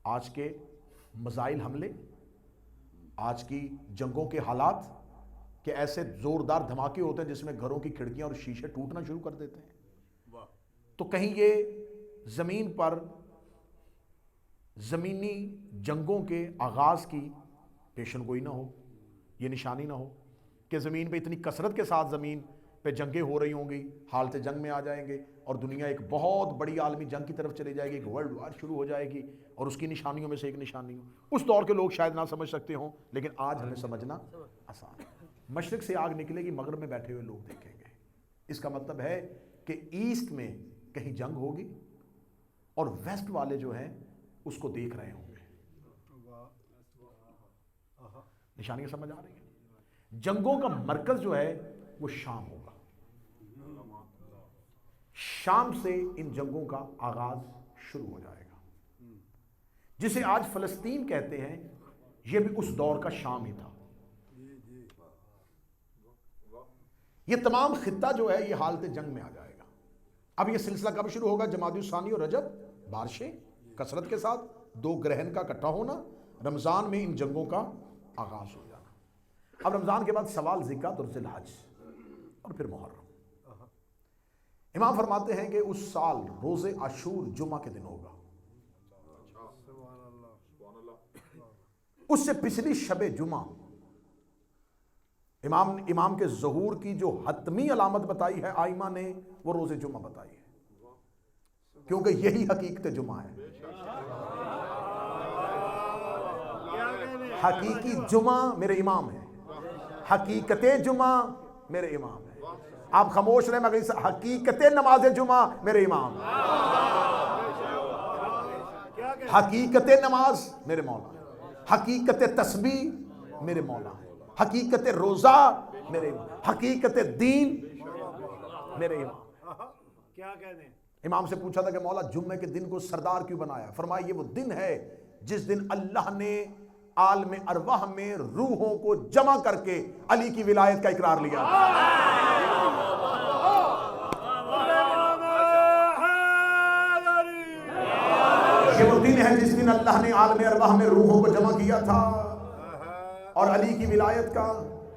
آج کے میزائل حملے، آج کی جنگوں کے حالات کہ ایسے زوردار دھماکے ہوتے ہیں جس میں گھروں کی کھڑکیاں اور شیشے ٹوٹنا شروع کر دیتے ہیں، تو کہیں یہ زمین پر زمینی جنگوں کے آغاز کی پیشن گوئی نہ ہو، یہ نشانی نہ ہو کہ زمین پہ اتنی کثرت کے ساتھ زمین پہ جنگیں ہو رہی ہوں گی، حالت جنگ میں آ جائیں گے اور دنیا ایک بہت بڑی عالمی جنگ کی طرف چلی جائے گی، ایک ورلڈ وار شروع ہو جائے گی اور اس کی نشانیوں میں سے ایک نشانی ہو۔ اس دور کے لوگ شاید نہ سمجھ سکتے ہوں، لیکن آج ہمیں سمجھنا آسان ہے۔ مشرق سے آگ نکلے گی، مغرب میں بیٹھے ہوئے لوگ دیکھیں گے۔ اس کا مطلب ہے کہ ایسٹ میں کہیں جنگ ہوگی اور ویسٹ والے جو ہیں اس کو دیکھ رہے ہوں گے۔ نشانیاں سمجھ آ رہی ہیں؟ جنگوں کا مرکز جو ہے وہ شام ہوگا، شام سے ان جنگوں کا آغاز شروع ہو جائے گا، جسے آج فلسطین کہتے ہیں، یہ بھی اس دور کا شام ہی تھا۔ یہ تمام خطہ جو ہے یہ حالت جنگ میں آ جائے گا۔ اب یہ سلسلہ کب شروع ہوگا؟ جمادی الثانی اور رجب، بارشیں کثرت کے ساتھ، 2 گرہن کا اکٹھا ہونا، رمضان میں ان جنگوں کا آغاز ہو جانا۔ اب رمضان کے بعد سوال زکات اور ذی الحج اور پھر محرم۔ امام فرماتے ہیں کہ اس سال روز عاشور جمعہ کے دن ہوگا، اس سے پچھلی شب جمعہ امام کے ظہور کی جو حتمی علامت بتائی ہے آئمہ نے، وہ روز جمعہ بتائی ہے، کیونکہ یہی حقیقت جمعہ ہے۔ حقیقی جمعہ میرے امام ہے، حقیقت جمعہ میرے امام ہے۔ آپ خاموش رہے، مگر حقیقت نماز جمعہ میرے امام ہے، حقیقت نماز میرے مولا ہے، حقیقت تسبیح میرے مولا ہے، حقیقت روزہ میرے امام، حقیقت دین میرے امام۔ کیا کہنے؟ امام سے پوچھا تھا کہ مولا جمعے کے دن کو سردار کیوں بنایا؟ فرمایا یہ وہ دن ہے جس دن اللہ نے عالم ارواح میں روحوں کو جمع کر کے علی کی ولایت کا اقرار لیا۔ یہ وہ دن ہے جس دن اللہ نے عالم ارواح میں روحوں کو جمع کیا تھا اور علی کی ولایت کا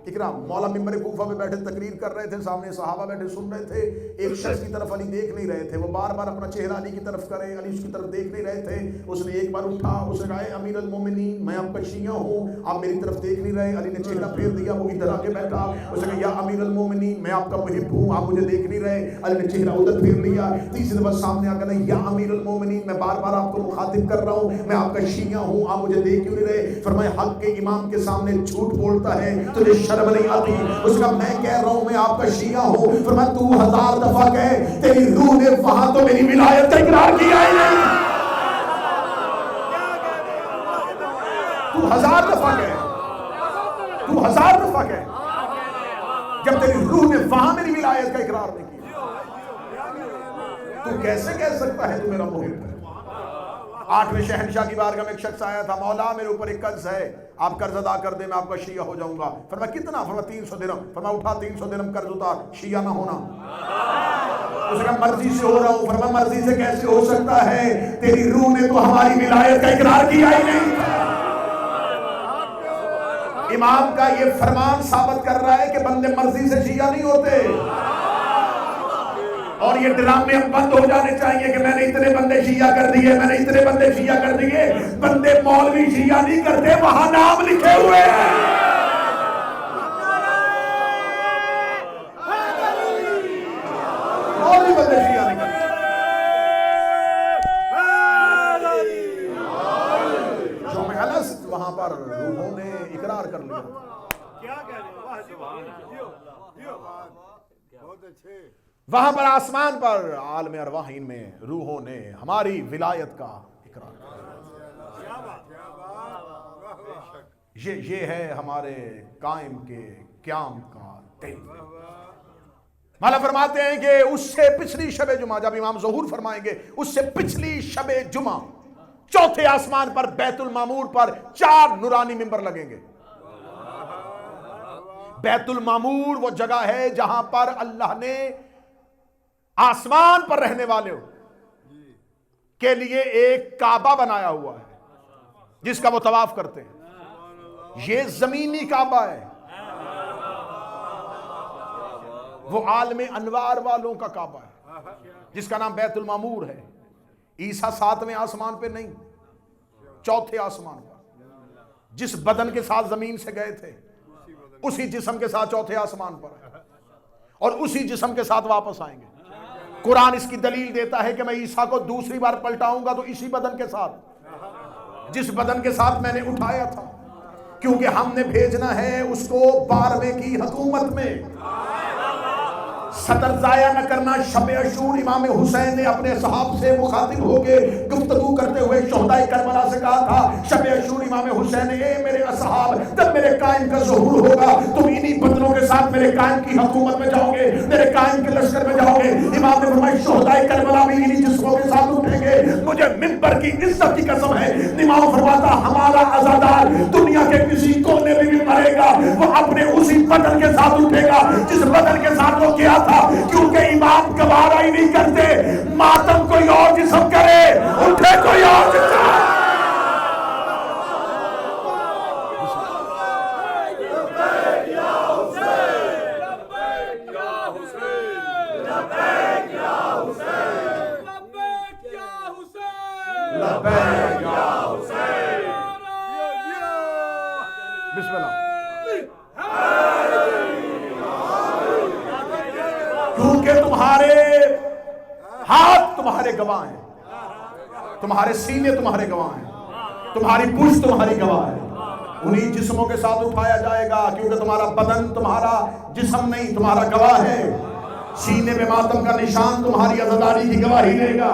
اقرار۔ مولا ممبر کوفہ میں بیٹھے تقریر کر رہے تھے، سامنے صحابہ بیٹھے سن رہے تھے، ایک شخص کی طرف علی دیکھ نہیں رہے تھے، وہ بار بار اپنا چہرہ علی کی طرف کرے، علی اس کی طرف دیکھ نہیں رہے تھے۔ اس نے ایک بار اٹھا، اس نے کہا اے امیر المومنین میں آپ کا شیعہ ہوں، آپ میری طرف دیکھ نہیں رہے۔ علی نے چہرہ پھیر دیا، وہ ادھر آ کے بیٹھا، اس نے کہا یا امیر المومنین میں آپ کا محب ہوں، آپ مجھے دیکھ نہیں رہے۔ علی نے چہرہ ادھر پھیر لیا، تیسری دفعہ سامنے آ کر یا امیر المومنین میں بار بار آپ کو مخاطب کر رہا ہوں، میں آپ کا شیعہ ہوں، آپ مجھے دیکھ کیوں نہیں رہے؟ فرمایا حق کے امام کے سامنے جھوٹ بولتا ہے، تجھے شرم نہیں آتی؟ اس کا میں کہہ رہا ہوں میں آپ کا شیعہ ہوں۔ فرمایا تو 1000 دفعہ کہے، تیری روح نے وہاں تو میری ولایت کا اقرار کیا ہی نہیں۔ تو 1000 دفعہ کہے، تو 1000 دفعہ کہے، جب تیری روح نے وہاں میری ولایت کا اقرار نہیں کیا، تو کیسے کہہ سکتا ہے تو میرا محب ہے؟ 8ویں شہنشاہ کی بارگاہ میں ایک شخص آیا تھا، مولا میرے اوپر ایک قرض ہے، آپ قرض ادا کر دیں، میں آپ کا شیعہ ہو جاؤں گا۔ فرمایا کتنا؟ فرمایا 300 درہم۔ فرمایا اٹھا 300 درہم قرض اتار، شیعہ نہ ہونا۔ اس نے کہا مرضی سے ہو رہا ہوں۔ فرمایا مرضی سے کیسے ہو سکتا ہے؟ تیری روح نے تو ہماری ولایت کا اقرار کیا ہی نہیں۔ امام کا یہ فرمان ثابت کر رہا ہے کہ بندے مرضی سے شیعہ نہیں ہوتے، اور یہ ڈرامے اب بند ہو جانے چاہیے کہ میں نے اتنے بندے شیعہ کر دیے، میں نے اتنے بندے شیعہ کر دیے۔ بندے مولوی شیعہ نہیں کرتے، وہاں نام لکھے ہوئے ہیں۔ مولوی بندے شیعہ نہیں کرتے۔ جو میں الست وہاں پر روحوں نے اقرار کر لیا۔ کیا کہنے؟ واہ سبحان اللہ، بہت اچھے۔ وہاں پر آسمان پر عالم ارواحین میں روحوں نے ہماری ولایت کا اقرار کیا۔ یہ ہے ہمارے قائم کے قیام کا دن۔ مولا فرماتے ہیں کہ اس سے پچھلی شب جمعہ، جب امام ظہور فرمائیں گے، اس سے پچھلی شب جمعہ چوتھے آسمان پر بیت المعمور پر 4 نورانی ممبر لگیں گے۔ بیت المعمور وہ جگہ ہے جہاں پر اللہ نے آسمان پر رہنے والے کے لیے ایک کعبہ بنایا ہوا ہے جس کا وہ طواف کرتے ہیں۔ یہ زمینی کعبہ ہے، وہ عالم انوار والوں کا کعبہ ہے جس کا نام بیت المعمور ہے۔ عیسیٰ 7ویں آسمان پہ نہیں، چوتھے آسمان پر، جس بدن کے ساتھ زمین سے گئے تھے اسی جسم کے ساتھ چوتھے آسمان پر ہے اور اسی جسم کے ساتھ واپس آئیں گے۔ قرآن اس کی دلیل دیتا ہے کہ میں عیسیٰ کو دوسری بار پلٹاؤں گا تو اسی بدن کے ساتھ، جس بدن کے ساتھ میں نے اٹھایا تھا، کیونکہ ہم نے بھیجنا ہے اس کو 12ویں کی حکومت میں۔ صدر ضائع نہ کرنا۔ شب عاشور امام حسین نے اپنے صحاب سے مخاطب ہو کے گفتگو کرتے ہوئے شہدائے کربلا سے کہا تھا، شب عاشور امام حسین نے، اے میرے اصحاب، جب میرے قائم کا ظہور ہوگا تم انہی بدنوں کے ساتھ میرے قائم کی حکومت میں جاؤ گے، میرے قائم کے لشکر میں جاؤ گے۔ امام نے فرمایا شہدائے کربلا بھی انہی جسموں کے ساتھ اٹھیں گے، مجھے منبر کی عزت کی قسم ہے۔ امام فرماتا ہمارا عزادار دنیا کے کسی کونے میں بھی مرے گا وہ اپنے اسی بدن کے ساتھ اٹھے گا جس بدن کے ساتھ وہ کیا تھا، کیونکہ امام گوارا ہی نہیں کرتے ماتم کوئی اور جسم کرے، اٹھے کوئی اور جسم۔ بسم اللہ۔ کیونکہ تمہارے ہاتھ تمہارے گواہ ہیں، تمہارے سینے تمہارے گواہ ہیں، تمہاری پشت تمہاری گواہ ہے۔ انہی جسموں کے ساتھ اٹھایا جائے گا، کیونکہ تمہارا بدن تمہارا جسم نہیں، تمہارا گواہ ہے۔ سینے میں ماتم کا نشان تمہاری عزاداری کی گواہی دے گا،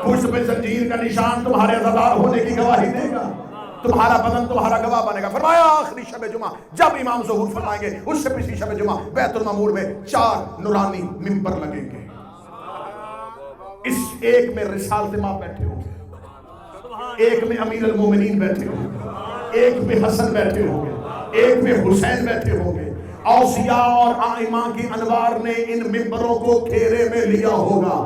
پشت پہ زنجیر کا نشان تمہارے عزادار ہونے کی گواہی دے گا، تمہارا بدن تمہارا گواہ بنے گا۔ فرمایا آخری شب جمعہ جب امام ظہور فرمائیں گے اس سے پچھلی شب جمعہ بیت المعمور میں 4 نورانی ممبر لگیں گے۔ اس ایک میں رسالت ماں بیٹھے ہوں گے، ایک میں امیر المومنین بیٹھے ہوں گے، ایک میں حسن بیٹھے ہوں گے، ایک میں حسین بیٹھے ہوں گے۔ اوصیاء اور آئمہ کی انوار نے ان ممبروں کو گھیرے میں لیا ہوگا،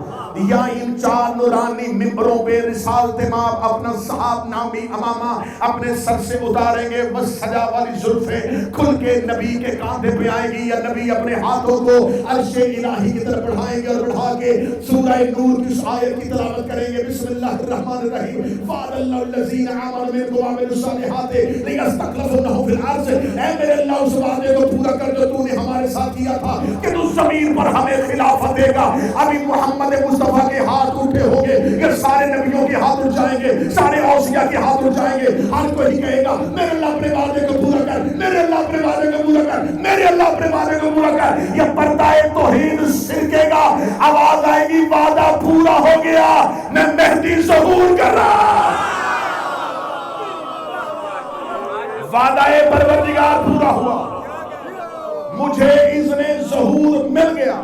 یا ان 4 نورانی ممبروں پہ رسالت ماں اپنا صحاب نامی امامہ اپنے سر سے اتاریں گے، بس سجا والی زلفیں کھل کے نبی کے کاندھے پہ آئیں گی، یا نبی اپنے ہاتھوں کو عرش الہی کی طرف بڑھائیں گے اور بڑھا کے سورہ نور کی اس آیت کی تلاوت کریں گے، بسم اللہ الرحمن الرحیم، وعد اللہ الذین آمنوا منکم وعملوا الصالحات لیستخلفنہم فی الارض۔ اے میرے اللہ اس وعدے کو پورا کر جو تو نے ہمارے ساتھ کیا تھا کہ تو زمین پر ہمیں خلافت دے گا۔ ابھی محمد مصطفیٰ کے ہاتھ اٹھے ہوں گے، یہ سارے نبیوں کے ہاتھ اٹھ جائیں گے، سارے اوصیاء کے ہاتھ اٹھ جائیں گے، ہر کوئی کہے گا میرے اللہ اپنے وعدے کو پورا کر، میرے اللہ اپنے وعدے کو پورا کر، میرے اللہ اپنے وعدے کو پورا کر۔ یہ پردہ توحید سرکے گا، آواز آئے گی وعدہ پورا ہو گیا، میں مہدی ظہور کر رہا، وعدہ پروردگار پورا ہوا، مجھے اذن ظہور مل گیا۔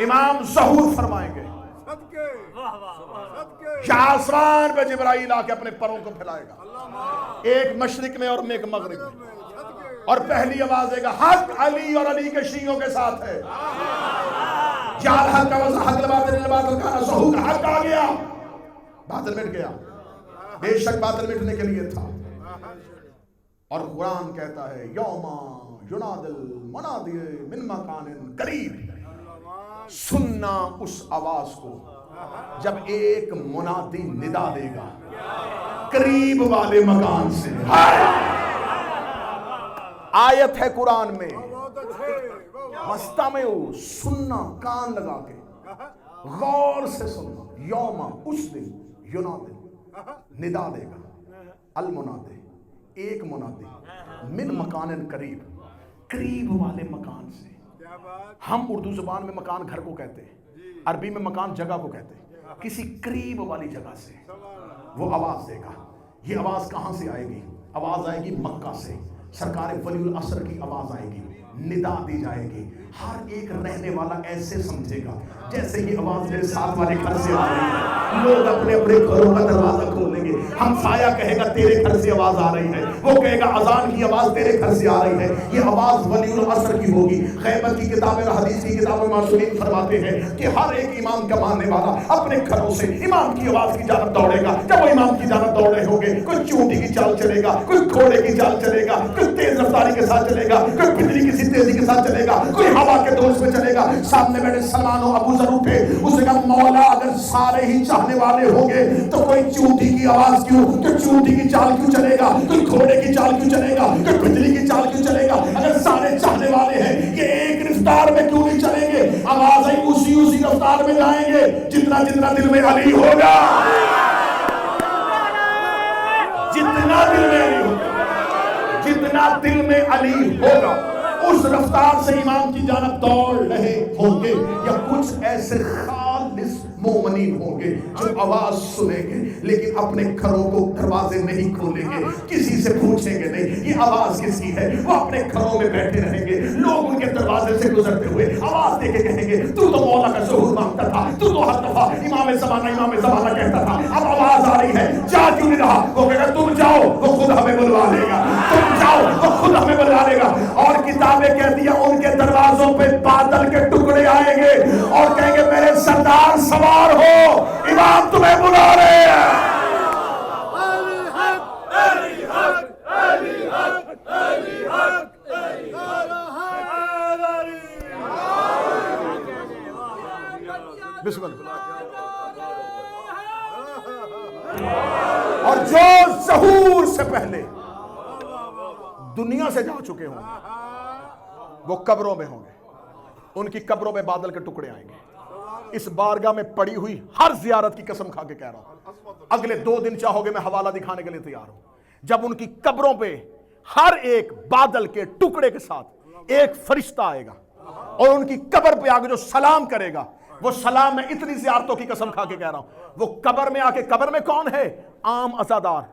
امام ظہور فرمائیں گے، یا آسمان پہ جبرائیل آ کے اپنے پروں کو پھیلائے گا، ایک مشرق میں اور ایک مغرب میں، اور پہلی آواز دے گا حق علی اور علی کے شیعوں کے ساتھ ہے۔ جال حق کا وزن حق لباطل لباطل کا ظہور، حق آ گیا، باطل مٹ گیا، بے شک باطل مٹنے کے لیے تھا۔ اور قرآن کہتا ہے یوم ینادی المنادی من مکان قریب، سننا اس آواز کو جب ایک منادی ندا دے گا قریب والے مکان سے۔ آیت ہے قرآن میں، مستمعو، سننا، کان لگا کے غور سے سننا، یوم اس دن، ینادی ندا دے گا، المنادی ایک منادی، من مکان قریب، قریب والے مکان سے، ہم اردو زبان میں مکان گھر کو کہتے ہیں، عربی میں مکان جگہ کو کہتے ہیں۔ کسی قریب والی جگہ سے وہ آواز دے گا۔ یہ آواز کہاں سے آئے گی؟ آواز آئے گی مکہ سے، سرکار ولی العصر کی آواز آئے گی، ندا دی جائے گی۔ ہر ایک رہنے والا ایسے سمجھے گا جیسے یہ آواز میرے ساتھ والے گھر سے آ رہی ہے۔ لوگ اپنے اپنے گھروں کا دروازہ کھولیں گے، ہمسایہ کہے گا تیرے گھر سے آواز آ رہی ہے، وہ کہے گا اذان کی آواز تیرے گھر سے آ رہی ہے۔ یہ آواز ولی العصر کی ہوگی۔ غیبت کی کتابیں اور حدیث کی کتابیں معصومین فرماتے ہیں کہ ہر ایک امام کا ماننے والا اپنے گھروں سے امام کی آواز کی جانب دوڑے گا۔ جب وہ امام کی جانب دوڑ رہے ہوں گے، کوئی چونٹی کی چال چلے گا، کوئی گھوڑے کی چال چلے گا، کوئی تیز رفتاری کے ساتھ چلے گا، کوئی بجلی کی تیزی کے ساتھ چلے گا، کوئی ہوا کے دوش میں چلے گا۔ سامنے بیٹھے سلمان و ابو ذر اٹھے، اس نے کہا مولا اگر سارے ہی چاہنے والے ہوں گے تو کوئی چونٹی کی آواز کیوں، کوئی چونٹی کی چال کیوں چلے گا، کوئی گھوڑے کی چال کیوں چلے گا، کوئی بجلی کی چال کیوں چلے گا؟ اگر سارے چاہنے والے ہیں یہ ایک رفتار میں کیوں نہیں چلیں گے؟ آوازیں اسی رفتار میں جائیں گے جتنا دل میں علی ہوگا، جتنا دل میں علی ہوگا اس رفتار سے امام کی جانب دوڑ رہے ہوں گے۔ یا کچھ ایسے خالص مومنین ہوں گے جو آواز سنیں گے لیکن اپنے گھروں کو دروازے نہیں کھولیں گے، کسی سے پوچھیں گے نہیں یہ آواز کس کی ہے، وہ اپنے گھروں میں بیٹھے رہیں گے۔ لوگ ان کے دروازے سے گزرتے ہوئے آواز دے کے کہیں گے تو مولا کا ظہور مانگتا تھا، تو ہر دفعہ امام زمانہ کہتا تھا، اب آواز آ رہی ہے جا کیوں نہیں رہا؟ وہ کہے گا تم جاؤ وہ خود ہمیں بلوا لے گا، تم جاؤ وہ خود ہمیں بلوا لے گا۔ اور کتابیں کہتی ہیں ان کے دروازوں پہ بادل کے ٹکڑے آئیں گے اور کہیں گے میرے سردار سوار ہو، امام تمہیں بلا رہے ہیں۔ بسم اللہ۔ اور جو ظہور سے پہلے دنیا سے جا چکے ہوں وہ قبروں میں ہوں گے، ان کی قبروں میں بادل کے ٹکڑے آئیں گے۔ اس بارگاہ میں پڑی ہوئی ہر زیارت کی قسم کھا کے کہہ رہا ہوں، اگلے 2 دن چاہو گے میں حوالہ دکھانے کے لیے تیار ہوں۔ جب ان کی قبروں پہ ہر ایک بادل کے ٹکڑے کے ساتھ ایک فرشتہ آئے گا اور ان کی قبر پہ آگے جو سلام کرے گا، وہ سلام میں اتنی زیارتوں کی قسم کھا کے کہہ رہا ہوں، وہ قبر میں آ کے، قبر میں کون ہے؟ عام عزادار،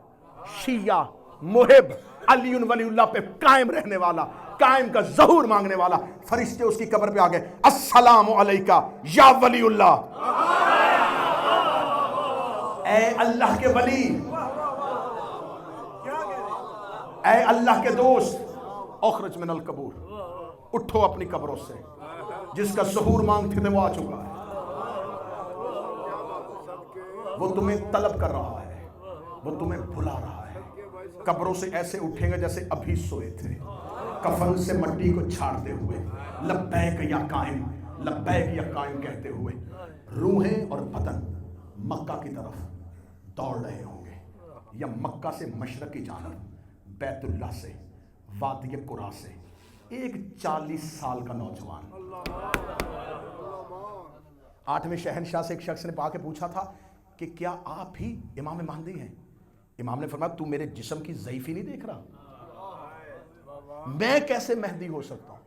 شیعہ، محب، علی ولی اللہ پہ قائم رہنے والا، قائم کا ظہور مانگنے والا۔ فرشتے اس کی قبر پہ آگئے، السلام علیکہ یا ولی اللہ، اے اللہ کے ولی، اے اللہ کے دوست، اخرج من القبور، اٹھو اپنی قبروں سے، جس کا ظہور مانگتے تھے وہ آ چکا ہے، وہ تمہیں طلب کر رہا ہے، وہ تمہیں بلا رہا ہے۔ قبروں سے ایسے اٹھیں گے جیسے ابھی سوئے تھے، کفن سے مٹی کو چھاڑتے ہوئے، لبیک یا قائم، لبیک یا قائم کہتے ہوئے، روحیں اور بدن مکہ کی طرف دوڑ رہے ہوں گے، یا مکہ سے مشرق کی جانب، بیت اللہ سے، وادی قرا سے، ایک 40 سال کا نوجوان 8ویں شہنشاہ سے ایک شخص نے پا کے پوچھا تھا کہ کیا آپ ہی امام مہدی ہیں؟ امام نے فرمایا تو میرے جسم کی ضعیفی نہیں دیکھ رہا؟ میں کیسے مہدی ہو سکتا ہوں؟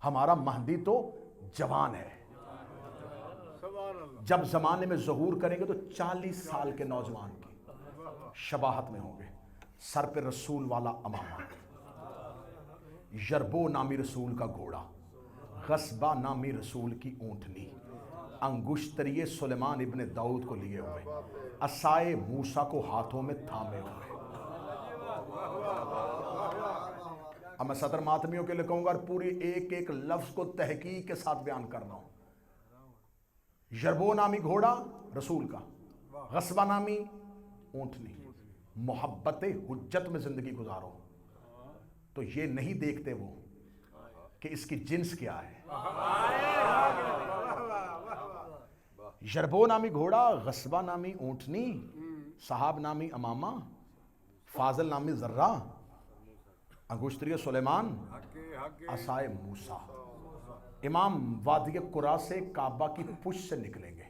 ہمارا مہدی تو جوان ہے، جب زمانے میں ظہور کریں گے تو 40 سال کے نوجوان کی شباہت میں ہوں گے، سر پہ رسول والا امامہ، یربو نامی رسول کا گھوڑا، غصبہ نامی رسول کی اونٹنی، انگشتری سلیمان ابن داؤد کو لیے ہوئے، عصائے موسیٰ کو ہاتھوں میں تھامے ہوئے۔ اب میں صدر ماتمیوں کے لئے کہوں گا اور پوری ایک ایک لفظ کو تحقیق کے ساتھ بیان کرنا ہوں۔ یربو نامی گھوڑا رسول کا، غصبہ نامی اونٹنی، محبت حجت میں زندگی گزارو تو یہ نہیں دیکھتے وہ کہ اس کی جنس کیا ہے۔ یربو نامی گھوڑا، غصبہ نامی اونٹنی، صحاب نامی امامہ، فاضل نامی ذرہ، انگشتری سلیمان، عصائے موسیٰ۔ امام وادی قرا سے کعبہ کی پشت سے نکلیں گے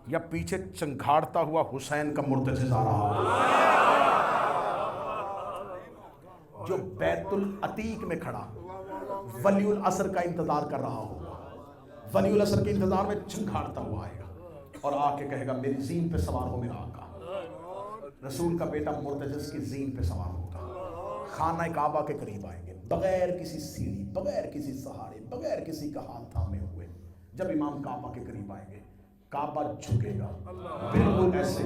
یا پیچھے چنگھاڑتا ہوا حسین کا مرتجز آ رہا ہوگا جو بیت العتیق میں کھڑا ولی العصر کا انتظار کر رہا ہوگا، ولی العصر کے انتظار میں چنگھاڑتا ہوا آئے گا اور آ کے کہے گا میری زین پہ سوار ہو میرا آقا۔ رسول کا بیٹا مرتجز کی زین پہ سوار ہوگا، خانہ کعبہ کے قریب آئیں گے، بغیر کسی سیڑھی، بغیر کسی سہارے، بغیر کسی کا ہاتھ تھامے ہوئے۔ جب امام کعبہ کے قریب آئیں گے کعبہ جھکے گا بالکل ایسے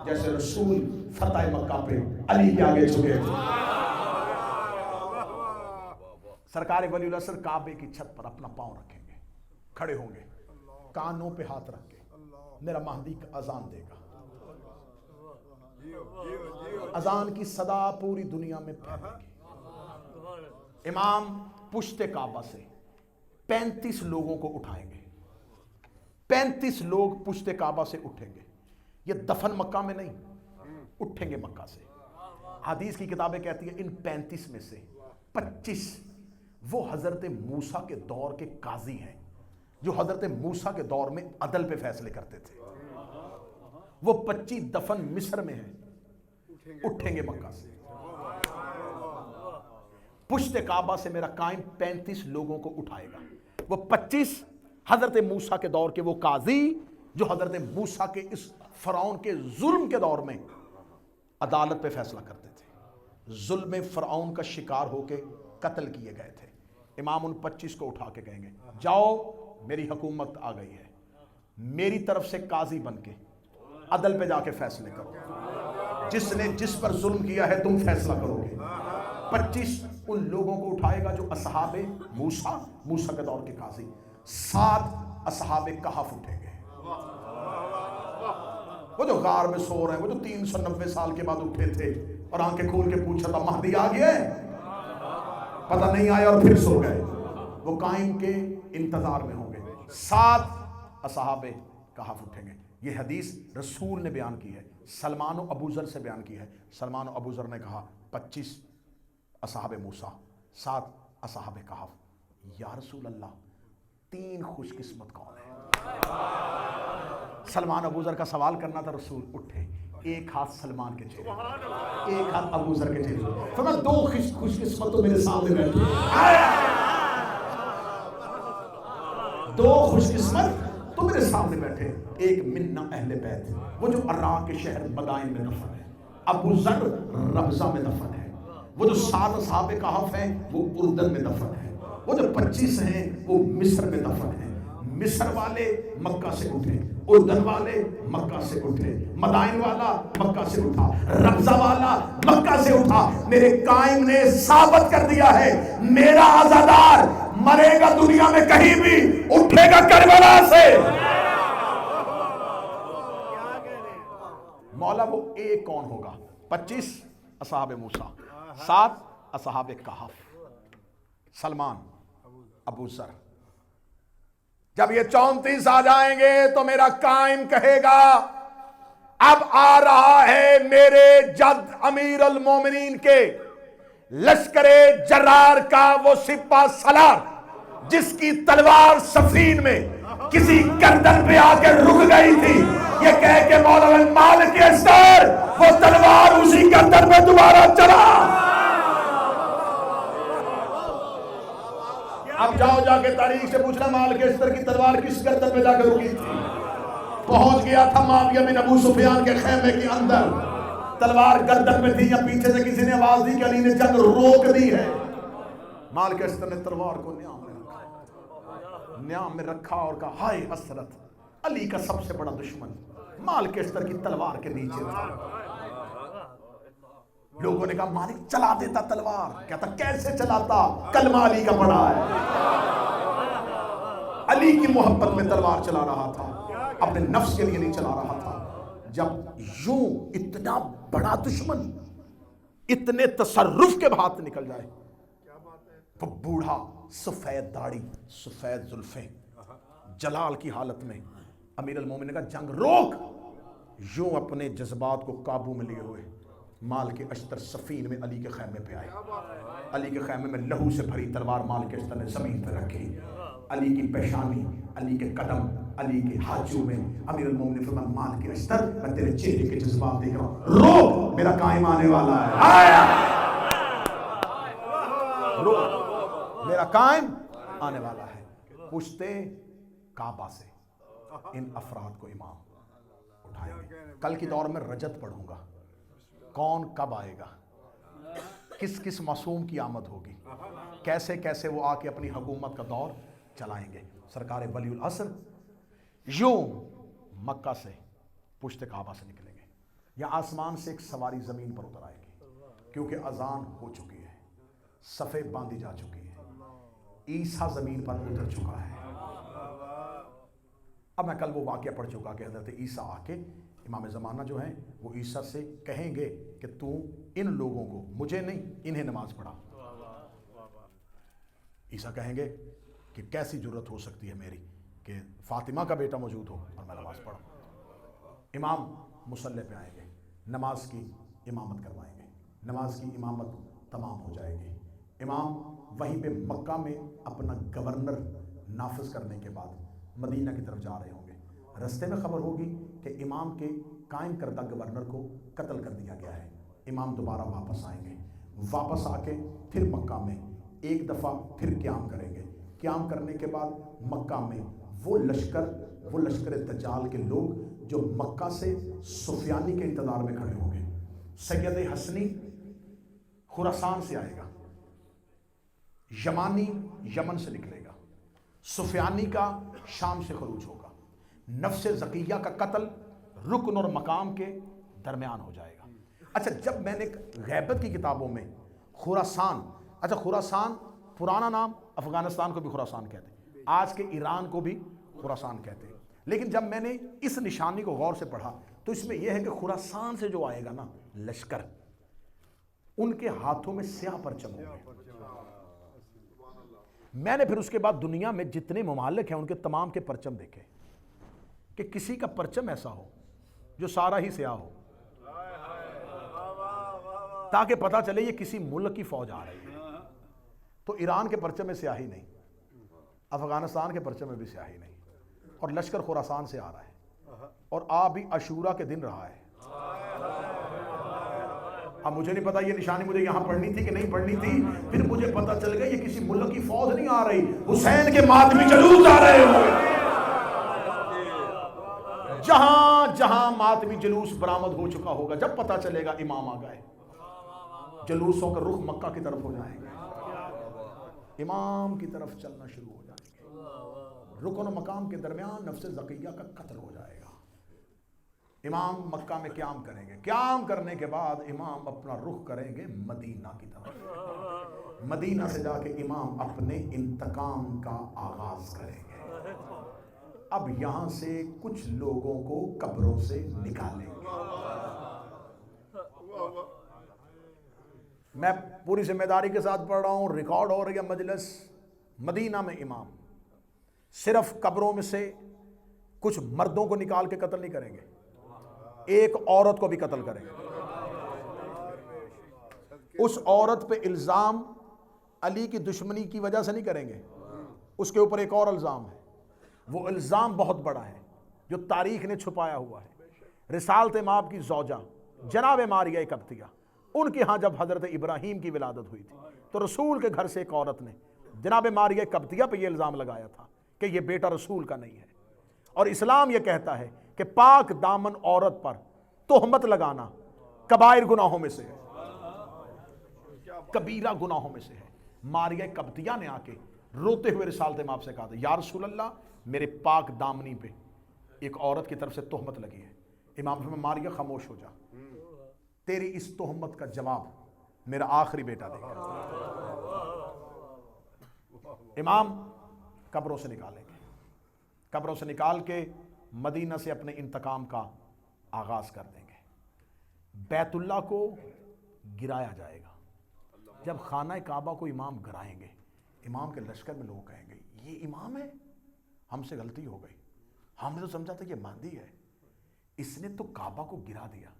جیسے رسول فتح مکہ پہ علی کے آگے جھکے تھے۔ سرکار ولی العصر کعبے کی چھت پر اپنا پاؤں رکھیں گے، کھڑے ہوں گے، کانوں پہ ہاتھ رکھ کے میرا مہدی کا اذان دے گا۔ اذان کی صدا پوری دنیا میں پھیلے گی۔ امام پشت کعبہ سے 35 لوگوں کو اٹھائیں گے، 35 لوگ پشت کعبہ سے اٹھیں گے۔ یہ دفن مکہ میں نہیں، اٹھیں گے مکہ سے۔ حدیث کی کتابیں کہتی ہیں ان 35 میں سے 25 وہ حضرت موسیٰ کے دور کے قاضی ہیں جو حضرت موسیٰ کے دور میں عدل پہ فیصلے کرتے تھے۔ وہ 25 دفن مصر میں ہیں، اٹھیں گے مکہ سے۔ پشت کعبہ سے میرا قائم 35 لوگوں کو اٹھائے گا۔ وہ 25 حضرت موسیٰ کے دور کے وہ قاضی جو حضرت موسیٰ کے اس فرعون کے ظلم کے دور میں عدالت پہ فیصلہ کرتے تھے، ظلم فرعون کا شکار ہو کے قتل کیے گئے تھے۔ امام ان 25 کو اٹھا کے کہیں گے جاؤ میری حکومت آ گئی ہے، میری طرف سے قاضی بن کے عدل پہ جا کے فیصلے کرو، جس نے جس پر ظلم کیا ہے تم فیصلہ کرو گے۔ 25 ان لوگوں کو اٹھائے گا جو اصحاب موسیٰ کے دور کے قاضی، 7 اصحاب کہف اٹھیں گے، وہ جو غار میں سو رہے ہیں، وہ جو 390 سال کے بعد اٹھے تھے اور آنکھیں کھول کے پوچھا تھا مہدی آ گیا ہے، پتہ نہیں آیا اور پھر سو گئے، وہ قائم کے انتظار میں ہوں گے۔ 7 اصحاب کہف اٹھیں گے۔ یہ حدیث رسول نے بیان کی ہے، سلمان و ابوذر سے بیان کی ہے۔ سلمان و ابوذر نے کہا 25 اصحاب موسیٰ، 7 اصحاب کہف۔ یا رسول اللہ 3 خوش قسمت کون ہے؟ سلمان ابوذر کا سوال کرنا تھا، رسول اٹھے، ایک ہاتھ سلمان کے چہرے، ایک ہاتھ ابوذر کے چہرے، فرمایا 2 خوش قسمت تو میرے سامنے بیٹھے، 2 خوش قسمت تو میرے سامنے بیٹھے، ایک منا اہل بیت، وہ جو عراق کے شہر مدائن میں دفن ہے، ابوذر ربضہ میں دفن ہے، وہ جو 7 اصحاب کہف ہیں وہ اردن میں دفن ہے، وہ جو 25 ہیں وہ مصر میں دفن ہیں۔ مصر والے مکہ سے اٹھے، اردن والے مکہ سے اٹھے، مدائن والا مکہ سے اٹھا، ربضہ والا مکہ سے اٹھا۔ میرے قائم نے ثابت کر دیا ہے میرا عزادار مرے گا دنیا میں کہیں بھی، اٹھے گا کربلا سے۔ مولا وہ ایک کون ہوگا؟ 25 اصحاب موسیٰ، 7 اصحاب کہف، سلمان، ابوذر۔ جب یہ 34 آ جائیں گے تو میرا قائم کہے گا اب آ رہا ہے میرے جد امیر المومنین کے لشکر جرار کا وہ سپہ سالار جس کی تلوار صفین میں کسی گردن پہ آ کے رک گئی تھی، یہ کہہ کے مولا مالک اسر وہ تلوار اسی گردن پہ دوبارہ چلا۔ اب جاؤ جا کے تاریخ سے پوچھنا مالک اسر کی تلوار کس گردن پہ جا کے رکی تھی۔ پہنچ گیا تھا معاویہ بن ابو سفیان کے خیمے کے اندر، تلوار گردن میں تھی یا پیچھے سے کسی نے آواز دی کہ علی نے جنگ روک دی ہے، مالک اسر نے تلوار کو نیام میں رکھا اور کہا ہائے حسرت، علی کا سب سے بڑا دشمن مالک اسر کی تلوار کے نیچے تھا۔ لوگوں نے کہا مالک چلا دیتا تلوار، کہتا کیسے چلاتا، کلمہ علی کا پڑھا ہے۔ علی کی محبت میں تلوار چلا رہا تھا، اپنے نفس کے لیے نہیں چلا رہا تھا۔ جب یوں اتنا بڑا دشمن اتنے تصرف کے ہاتھ نکل جائے، وہ بوڑھا سفید داڑھی سفید زلفیں جلال کی حالت میں، امیر المومنین نے کہا جنگ روک۔ یوں اپنے جذبات کو قابو میں لیے ہوئے مالک اشتر سفین میں علی کے خیمے پہ آئے، علی کے خیمے میں لہو سے بھری تلوار مالک اشتر نے زمین پہ رکھی، علی کی پیشانی، علی کے قدم، علی کے ہاتھوں میں۔ امیر المومنین نے فرمایا مالک اشتر میں تیرے چہرے کے جذبات دیکھ رہا ہوں، روک میرا قائم آنے والا ہے، آیا روک میرا کیا قائم آنے والا ہے۔ پشتے کعبہ سے ان افراد کو امام اٹھائیں گے۔ کل کی دور میں رجت پڑھوں گا، کون کب آئے گا، کس کس معصوم کی آمد ہوگی، کیسے کیسے وہ آ کے اپنی حکومت کا دور چلائیں گے۔ سرکار ولی العصر یوں مکہ سے پشت کعبہ سے نکلیں گے، یا آسمان سے ایک سواری زمین پر اتر آئے گی، کیونکہ اذان ہو چکی ہے، صفیں باندھی جا چکی ہے، عیسیٰ زمین پر اتر چکا ہے۔ اب میں کل وہ واقعہ پڑھ چکا کہ حضرت عیسیٰ آ کے امام زمانہ جو ہیں وہ عیسیٰ سے کہیں گے کہ تو ان لوگوں کو، مجھے نہیں انہیں نماز پڑھا۔ عیسیٰ کہیں گے کہ کیسی جرت ہو سکتی ہے میری کہ فاطمہ کا بیٹا موجود ہو اور میں نماز پڑھوں۔ امام مصلی پہ آئیں گے، نماز کی امامت کروائیں گے، نماز کی امامت تمام ہو جائے گی۔ امام وہیں پہ مکہ میں اپنا گورنر نافذ کرنے کے بعد مدینہ کی طرف جا رہے ہوں گے، رستے میں خبر ہوگی کہ امام کے قائم کردہ گورنر کو قتل کر دیا گیا ہے۔ امام دوبارہ واپس آئیں گے، واپس آ کے پھر مکہ میں ایک دفعہ پھر قیام کریں گے۔ قیام کرنے کے بعد مکہ میں وہ لشکر دجال کے لوگ جو مکہ سے سفیانی کے انتظار میں کھڑے ہوں گے۔ سید حسنی خراسان سے آئے گا، یمانی یمن سے نکلے گا، سفیانی کا شام سے خروج ہوگا۔ نفس زکیہ کا قتل رکن اور مقام کے درمیان ہو جائے گا۔ اچھا، جب میں نے غیبت کی کتابوں میں خراسان، اچھا خراسان پرانا نام، افغانستان کو بھی خراسان کہتے ہیں، آج کے ایران کو بھی خراسان کہتے ہیں، لیکن جب میں نے اس نشانی کو غور سے پڑھا تو اس میں یہ ہے کہ خراسان سے جو آئے گا نا لشکر، ان کے ہاتھوں میں سیاہ پرچم ہوں گے۔ میں نے پھر اس کے بعد دنیا میں جتنے ممالک ہیں ان کے تمام کے پرچم دیکھے کہ کسی کا پرچم ایسا ہو جو سارا ہی سیاہ ہو، تاکہ پتہ چلے یہ کسی ملک کی فوج آ رہی ہے۔ تو ایران کے پرچم میں سیاہی نہیں، افغانستان کے پرچم میں بھی سیاہی نہیں، اور لشکر خراسان سے آ رہا ہے، اور آ بھی عاشورہ کے دن رہا ہے۔ اب مجھے نہیں پتا یہ نشانی مجھے یہاں پڑھنی تھی کہ نہیں پڑھنی تھی، پھر مجھے پتا چل گیا یہ کسی ملک کی فوج نہیں آ رہی، حسین کے ماتمی جلوس آ رہے ہوئے۔ جہاں جہاں ماتمی جلوس برآمد ہو چکا ہوگا، جب پتا چلے گا امام آ گئے، جلوسوں کا رخ مکہ کی طرف ہو جائیں گے، امام کی طرف چلنا شروع ہو جائیں گے۔ رکن و مقام کے درمیان نفس زکیہ کا قتل ہو جائے گا۔ امام مکہ میں قیام کریں گے، قیام کرنے کے بعد امام اپنا رخ کریں گے مدینہ کی طرف، مدینہ سے جا کے امام اپنے انتقام کا آغاز کریں گے۔ اب یہاں سے کچھ لوگوں کو قبروں سے نکالیں گے۔ میں پوری ذمہ داری کے ساتھ پڑھ رہا ہوں، ریکارڈ ہو رہی ہے مجلس۔ مدینہ میں امام صرف قبروں میں سے کچھ مردوں کو نکال کے قتل نہیں کریں گے، ایک عورت کو بھی قتل کریں گے۔ اس عورت پہ الزام علی کی دشمنی کی وجہ سے نہیں کریں گے، اس کے اوپر ایک اور الزام ہے، وہ الزام بہت بڑا ہے جو تاریخ نے چھپایا ہوا ہے۔ رسالت مآب کی زوجہ جناب ماریہ قبطیہ، ان کے ہاں جب حضرت ابراہیم کی ولادت ہوئی تھی تو رسول کے گھر سے ایک عورت نے جناب ماریہ قبطیہ پہ یہ الزام لگایا تھا کہ یہ بیٹا رسول کا نہیں ہے، اور اسلام یہ کہتا ہے کہ پاک دامن عورت پر تہمت لگانا کبائر گناہوں میں سے ہے، کبیرہ گناہوں میں سے ہے۔ ماریہ قبطیہ نے آ کے روتے ہوئے رسالت مآب سے کہا تھا، یا رسول اللہ میرے پاک دامنی پہ ایک عورت کی طرف سے تہمت لگی ہے۔ امام فرمایا ماریہ خاموش ہو جا، تیری اس تہمت کا جواب میرا آخری بیٹا دے گا۔ امام قبروں سے نکالیں گے، قبروں سے نکال کے مدینہ سے اپنے انتقام کا آغاز کر دیں گے۔ بیت اللہ کو گرایا جائے گا۔ جب خانہ کعبہ کو امام گرائیں گے، امام کے لشکر میں لوگ کہیں گے یہ امام ہے، ہم سے غلطی ہو گئی، ہم نے تو سمجھا تھا یہ مہدی ہے، اس نے تو کعبہ کو گرا دیا۔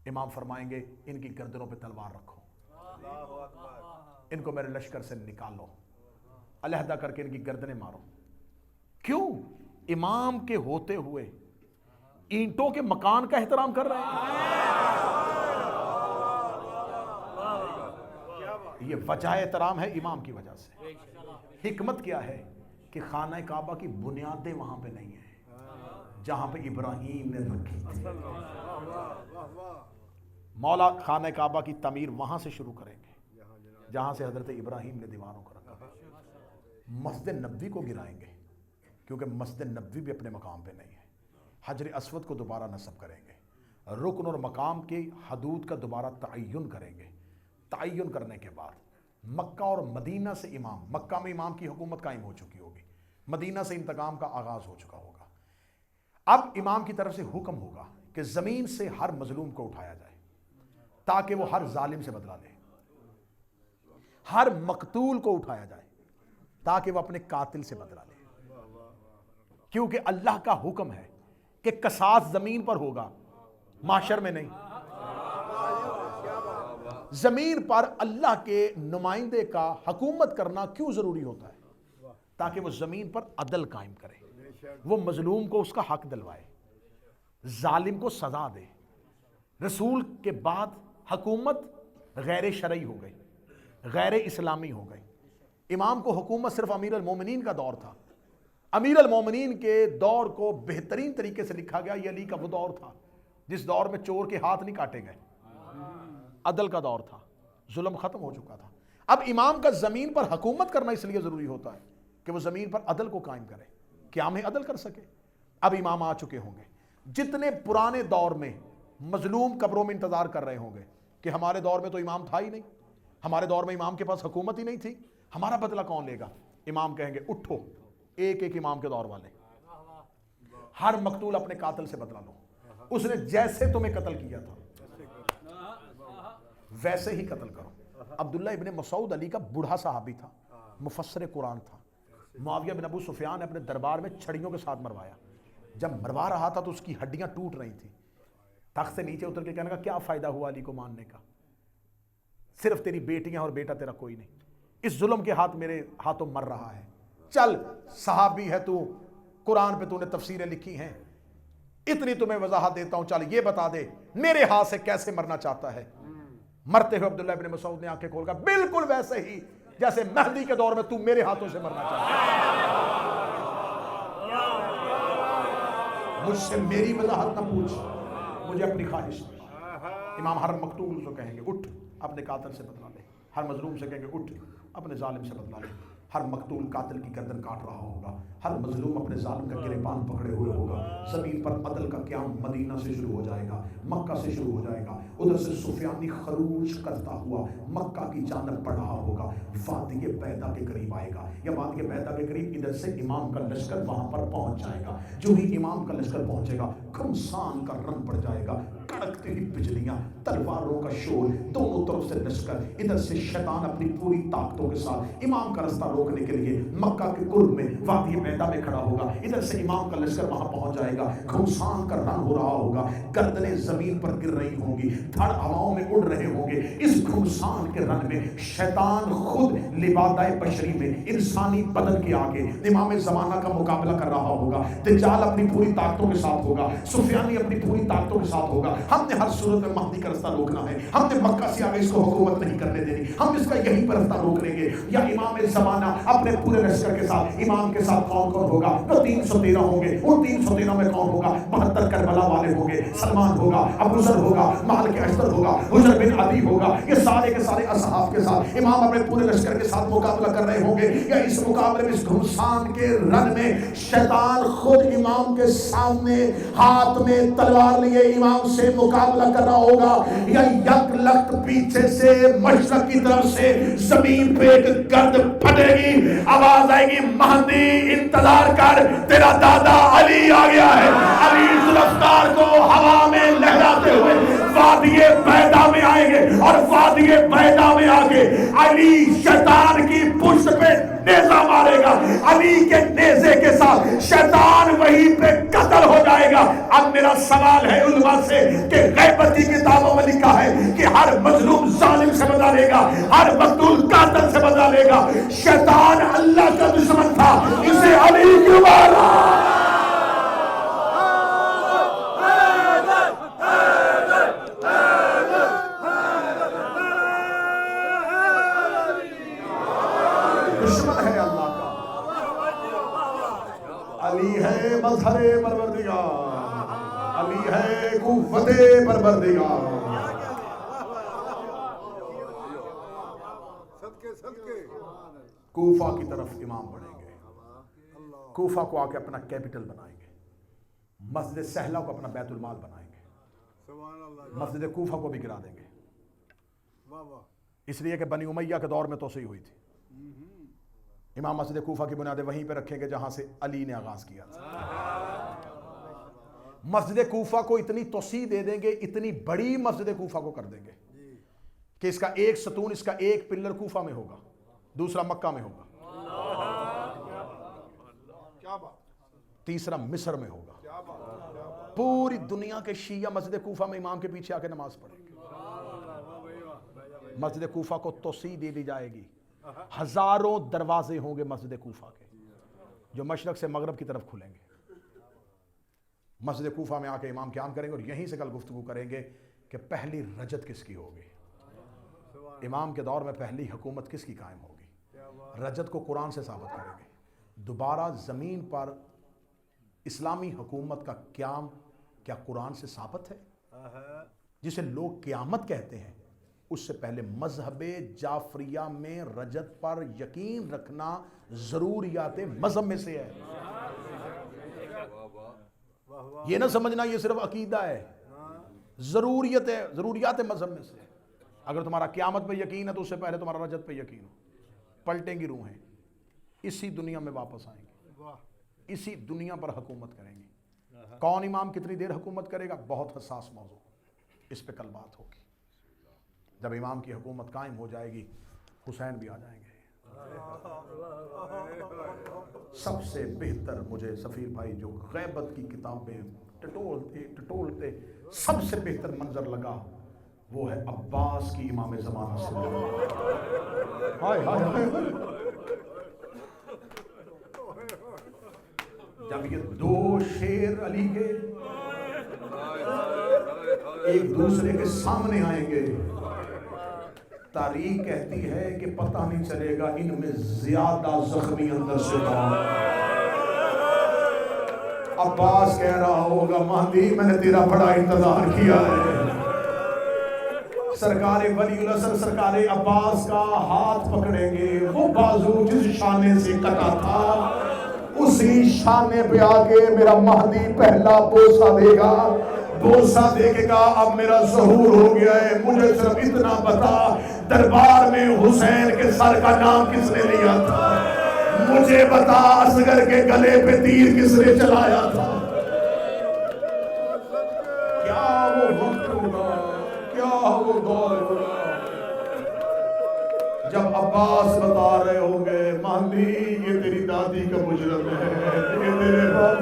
امام فرمائیں گے ان کی گردنوں پہ تلوار رکھو، ان کو میرے لشکر سے نکالو، علیحدہ کر کے ان کی گردنیں مارو۔ کیوں؟ امام کے ہوتے ہوئے اینٹوں کے مکان کا احترام کر رہے ہیں۔ یہ وجہ احترام ہے امام کی وجہ سے. حکمت کیا ہے کہ خانہ کعبہ کی بنیادیں وہاں پہ نہیں ہیں جہاں پہ ابراہیم نے رکھی تھی. مولا خانہ کعبہ کی تعمیر وہاں سے شروع کریں گے جہاں سے حضرت ابراہیم نے دیواروں کو رکھا. مسجد نبوی کو گرائیں گے کیونکہ مسجد نبوی بھی اپنے مقام پہ نہیں ہے. حجر اسود کو دوبارہ نصب کریں گے. رکن اور مقام کی حدود کا دوبارہ تعین کریں گے. تعین کرنے کے بعد مکہ اور مدینہ سے امام، مکہ میں امام کی حکومت قائم ہو چکی ہوگی، مدینہ سے انتقام کا آغاز ہو چکا ہوگا. اب امام کی طرف سے حکم ہوگا کہ زمین سے ہر مظلوم کو اٹھایا جائے تاکہ وہ ہر ظالم سے بدلہ لے. ہر مقتول کو اٹھایا جائے تاکہ وہ اپنے قاتل سے بدلہ لے. کیونکہ اللہ کا حکم ہے کہ قصاص زمین پر ہوگا، معاشر میں نہیں. زمین پر اللہ کے نمائندے کا حکومت کرنا کیوں ضروری ہوتا ہے؟ تاکہ وہ زمین پر عدل قائم کرے، وہ مظلوم کو اس کا حق دلوائے، ظالم کو سزا دے. رسول کے بعد حکومت غیر شرعی ہو گئی، غیر اسلامی ہو گئی. امام کو حکومت صرف امیر المومنین کا دور تھا. امیر المومنین کے دور کو بہترین طریقے سے لکھا گیا. یہ علی کا وہ دور تھا جس دور میں چور کے ہاتھ نہیں کاٹے گئے، عدل کا دور تھا، ظلم ختم ہو چکا تھا. اب امام کا زمین پر حکومت کرنا اس لیے ضروری ہوتا ہے کہ وہ زمین پر عدل کو قائم کرے، قیام عدل کر سکے. اب امام آ چکے ہوں گے. جتنے پرانے دور میں مظلوم قبروں میں انتظار کر رہے ہوں گے کہ ہمارے دور میں تو امام تھا ہی نہیں، ہمارے دور میں امام کے پاس حکومت ہی نہیں تھی، ہمارا بدلہ کون لے گا؟ امام کہیں گے اٹھو، ایک ایک امام کے دور والے، ہر مقتول اپنے قاتل سے بدلہ لو. اس نے جیسے تمہیں قتل کیا تھا ویسے ہی قتل کرو. عبداللہ ابن مسعود علی کا بوڑھا صحابی تھا، مفسر قرآن تھا. معاویہ بن ابو سفیان نے اپنے دربار میں چھڑیوں کے ساتھ مروایا. جب مروا رہا تھا تو اس کی ہڈیاں ٹوٹ رہی تھیں. تخت سے نیچے اتر کے کہنے کا کیا فائدہ ہوا علی کو ماننے کا، صرف تیری بیٹیاں اور بیٹا تیرا کوئی نہیں. اس ظلم کے ہاتھ میرے ہاتھوں مر رہا ہے. چل صحابی ہے تو، قرآن پہ تو نے تفسیریں لکھی ہیں، اتنی تمہیں وضاحت دیتا ہوں، چل یہ بتا دے میرے ہاتھ سے کیسے مرنا چاہتا ہے. مرتے ہوئے عبداللہ ابن مسعود نے آنکھیں کھول کر بالکل ویسے ہی جیسے مہدی کے دور میں تو میرے ہاتھوں سے مرنا چاہتا ہے. مجھ سے میری وضاحت نہ پوچھ، مجھے اپنی خواہش. امام ہر مقتول کو کہیں گے اٹھ اپنے قاتل سے بدلہ لے، ہر مظلوم سے کہیں گے اٹھ اپنے ظالم سے بدلہ لے. ہر مقتول قاتل کی گردن کاٹ رہا ہوگا، ہر مظلوم اپنے ظالم کا گریبان پکڑے ہوئے ہوگا. زمین پر عدل کا قیام مدینہ سے شروع ہو جائے گا، مکہ سے شروع ہو جائے گا. ادھر سے سفیانی خروج کرتا ہوا مکہ کی جانب بڑھ رہا ہوگا، وادی بیضا کے قریب آئے گا. یا وادی بیضا کے قریب ادھر سے امام کا لشکر وہاں پر پہنچ جائے گا. جو ہی امام کا لشکر پہنچے گا گھمسان کا رنگ پڑ جائے گا، کڑکتی ہوئی بجلیاں، تلواروں کا شور، دونوں طرف سے لشکر. ادھر سے شیطان اپنی پوری طاقتوں کے ساتھ امام کا رستہ روکنے کے لیے مکہ کے قرب میں وادی بیضا میں کھڑا ہوگا. ادھر سے امام کا لشکر وہاں پہنچ جائے گا، گھمسان کا رنگ ہو رہا ہوگا، گردنیں زمین پر گر رہی ہوں گی، دھڑ ہواؤں میں اڑ رہے ہوں گے. اس گھمسان کے رنگ میں شیطان خود لبادہ بشری میں انسانی بدن کے آگے امام زمانہ کا مقابلہ کر رہا ہوگا. دجال اپنی پوری طاقتوں کے ساتھ ہوگا، سفیانی اپنی پوری طاقتوں کے ساتھ ہوگا. ہم نے ہر صورت میں مہدی کا رستہ روکنا ہے، ہم نے مکہ سے آگے اس کو حکومت نہیں کرنے دینی، ہم اس کا یہی پر رستہ روک لیں گے. یا امام زمانہ اپنے پورے لشکر کے ساتھ، امام کے ساتھ کون کون ہوگا؟ وہ 313 ہوں گے. ان 313 میں کون ہوگا؟ 72 کربلا والے ہوں گے، سلمان ہوگا، ابو ذر ہوگا، مالک اشتر ہوگا، حجر بن عدی ہوگا. یہ سارے کے سارے اصحاب کے ساتھ امام اپنے پورے لشکر کے ساتھ مقابلہ کر رہے ہوں گے. یا اس مقابلے میں، اس گھمسان کے رن میں شیطان خود امام کے سامنے ہاتھ میں تلوار لیے امام سے مقابلہ کر رہا ہوگا. یا یک لخت پیچھے سے مشرق کی طرف سے زمین پہ ایک گرد پھٹے گی، آواز آئے گی مہدی انتظار کر، تیرا دادا علی آ گیا ہے. علی اس رفتار کو ہوا میں لہراتے ہوئے وادی بیضا میں آئیں گے، اور وادی بیضا میں آ کے علی شیطان کی پشت پہ نیزہ مارے گا. علی کے نیزے کے ساتھ شیطان وہیں پہ قتل ہو جائے گا. اب میرا سوال ہے علماء سے کہ غیبت کی کتابوں میں لکھا ہے کہ ہر مظلوم ظالم سے بدلہ لے گا، ہر مقتول قاتل سے بدلہ لے گا. شیطان اللہ کا دشمن تھا، اسے علی کیوں مارا؟ مظہر پروردگار، علی ہے قوت پروردگار۔ کوفہ کی طرف امام بڑھیں گے، کوفہ کو آ کے اپنا کیپٹل بنائیں گے، مسجد سہلہ کو اپنا بیت المال بنائیں گے، مسجد کوفہ کو بھی گرا دیں گے، اس لیے کہ بنی امیہ کے دور میں توسیع ہوئی تھی۔ امام مسجد کوفہ کی بنیادیں وہیں پہ رکھیں گے جہاں سے علی نے آغاز کیا تھا۔ مسجد کوفہ کو اتنی توسیع دے دیں گے، اتنی بڑی مسجد کوفہ کو کر دیں گے کہ اس کا ایک ستون، اس کا ایک پلر کوفہ میں ہوگا، دوسرا مکہ میں ہوگا، تیسرا مصر میں ہوگا۔ پوری دنیا کے شیعہ مسجد کوفہ میں امام کے پیچھے آ کے نماز پڑھیں گے۔ مسجد کوفہ کو توسیع دے دی جائے گی، ہزاروں دروازے ہوں گے مسجد کوفہ کے جو مشرق سے مغرب کی طرف کھلیں گے۔ مسجد کوفہ میں آ کے امام قیام کریں گے اور یہیں سے کل گفتگو کریں گے کہ پہلی رجت کس کی ہوگی، امام کے دور میں پہلی حکومت کس کی قائم ہوگی۔ رجت کو قرآن سے ثابت کریں گے۔ دوبارہ زمین پر اسلامی حکومت کا قیام کیا قرآن سے ثابت ہے؟ جسے لوگ قیامت کہتے ہیں، اس سے پہلے مذہب جعفریہ میں رجت پر یقین رکھنا ضروریات مذہب میں سے ہے۔ یہ نہ سمجھنا یہ صرف عقیدہ ہے، ضروریت ہے، ضروریات مذہب میں سے۔ اگر تمہارا قیامت پہ یقین ہے تو اس سے پہلے تمہارا رجت پہ یقین ہو۔ پلٹیں گی روحیں، اسی دنیا میں واپس آئیں گے، اسی دنیا پر حکومت کریں گے۔ کون امام کتنی دیر حکومت کرے گا، بہت حساس موضوع، اس پہ کل بات ہوگی۔ جب امام کی حکومت قائم ہو جائے گی، حسین بھی آ جائیں گے۔ سب سے بہتر مجھے سفیر بھائی جو غیبت کی کتابیں ٹٹولتے سب سے بہتر منظر لگا وہ ہے عباس کی امام زمانہ سے۔ ہائے ہائے ہائے، جب یہ دو شیر علی کے ایک دوسرے کے سامنے آئیں گے، تاریخ کہتی ہے کہ پتہ نہیں چلے گا ان میں زیادہ زخمی اندر سے کون۔ عباس کہہ رہا ہوگا مہدی میں نے تیرا بڑا انتظار کیا ہے۔ سرکار ولی الاسر سرکار عباس کا ہاتھ پکڑیں گے، وہ بازو جس شانے سے کٹا تھا اسی شانے پہ آگے میرا مہدی پہلا بوسہ دے گا۔ بوسہ دیکھے گا اب میرا ظہور ہو گیا ہے، مجھے صرف اتنا بتا دربار میں حسین کے سر کا نام کس نے لیا تھا، مجھے بتا اصغر کے گلے پہ تیر کس نے چلایا تھا۔ کیا وہ وقت ہوگا، کیا وہ دور ہوگا جب عباس بتا رہے ہوں گے مہدی یہ تیری دادی کا مجرم ہے، یہ تیرے باپ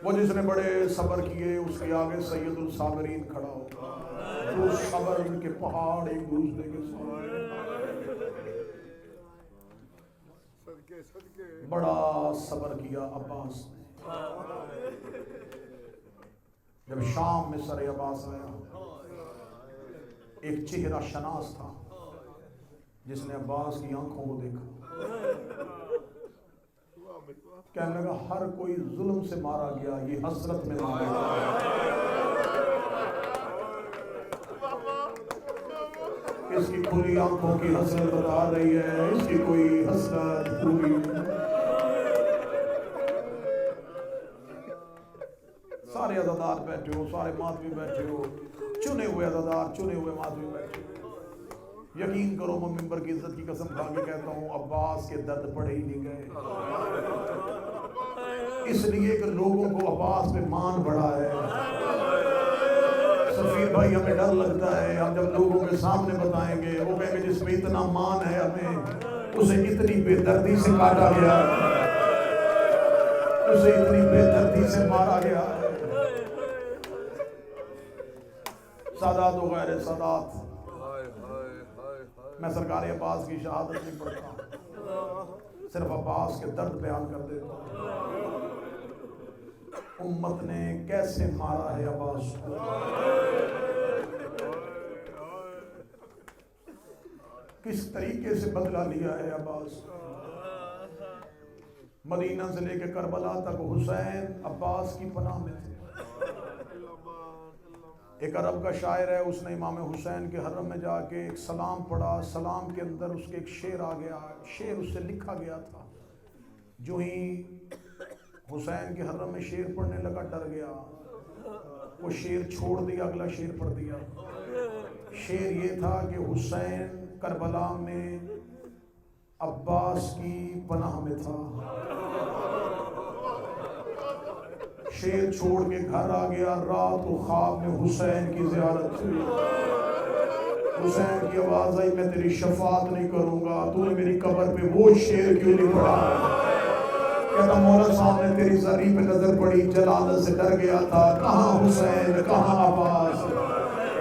وہ جس نے بڑے صبر کیے اس کے آگے سید الصابرین کھڑا ہوگا، تو صبر کے پہاڑ ایک دوسرے کے سامنے۔ بڑا صبر کیا عباس نے۔ جب شام میں سر عباس آیا، ایک چہرہ شناس تھا جس نے عباس کی آنکھوں کو دیکھا، کہنے لگا ہر کوئی ظلم سے مارا گیا، یہ حسرت میں مارا گیا۔ اس کی کھلی آنکھوں کی حسرت بتا رہی ہے، اس کی کوئی حسرت پوری۔ سارے عزادار بیٹھے ہو، سارے ماتمی بیٹھے ہو، چنے ہوئے عزادار، چنے ہوئے ماتمی بیٹھے ہو۔ یقین کرو میں ممبر کی عزت کی قسم کھا کے کہتا ہوں عباس کے درد پڑے ہی نہیں گئے، اس لیے کہ لوگوں کو عباس پہ مان بڑھا ہے۔ سفیر بھائی ہمیں ڈر لگتا ہے، ہم جب لوگوں کے سامنے بتائیں گے وہ کہیں گے جس میں اتنا مان ہے ہمیں اسے اتنی بے دردی سے کاٹا گیا ہے، اسے اتنی بے دردی سے مارا گیا ہے۔ سادات و غیر سادات، میں سرکار عباس کی شہادت نہیں پڑھتا، صرف عباس کے درد بیان کر دیتا ہوں۔ امت نے کیسے مارا ہے عباس کو، کس طریقے سے بدلہ لیا ہے عباس، مدینہ سے لے کے کربلا تک حسین عباس کی پناہ میں تھے۔ ایک عرب کا شاعر ہے، اس نے امام حسین کے حرم میں جا کے ایک سلام پڑھا، سلام کے اندر اس کے ایک شعر آ گیا، شعر اس سے لکھا گیا تھا، جو ہی حسین کے حرم میں شعر پڑھنے لگا ڈر گیا، وہ شعر چھوڑ دیا، اگلا شعر پڑھ دیا۔ شعر یہ تھا کہ حسین کربلا میں عباس کی پناہ میں تھا۔ شعر چھوڑ کے گھر آ گیا، رات و خواب میں حسین کی زیارت ہوئی۔ حسین کی آواز آئی، میں تیری شفاعت نہیں کروں گا، تو نے میری قبر پہ وہ شعر کیوں نہیں پڑھا؟ کہتا مولا صاحب نے تیری زری پہ نظر پڑی، جلالت سے ڈر گیا تھا، کہاں حسین کہاں عباس؟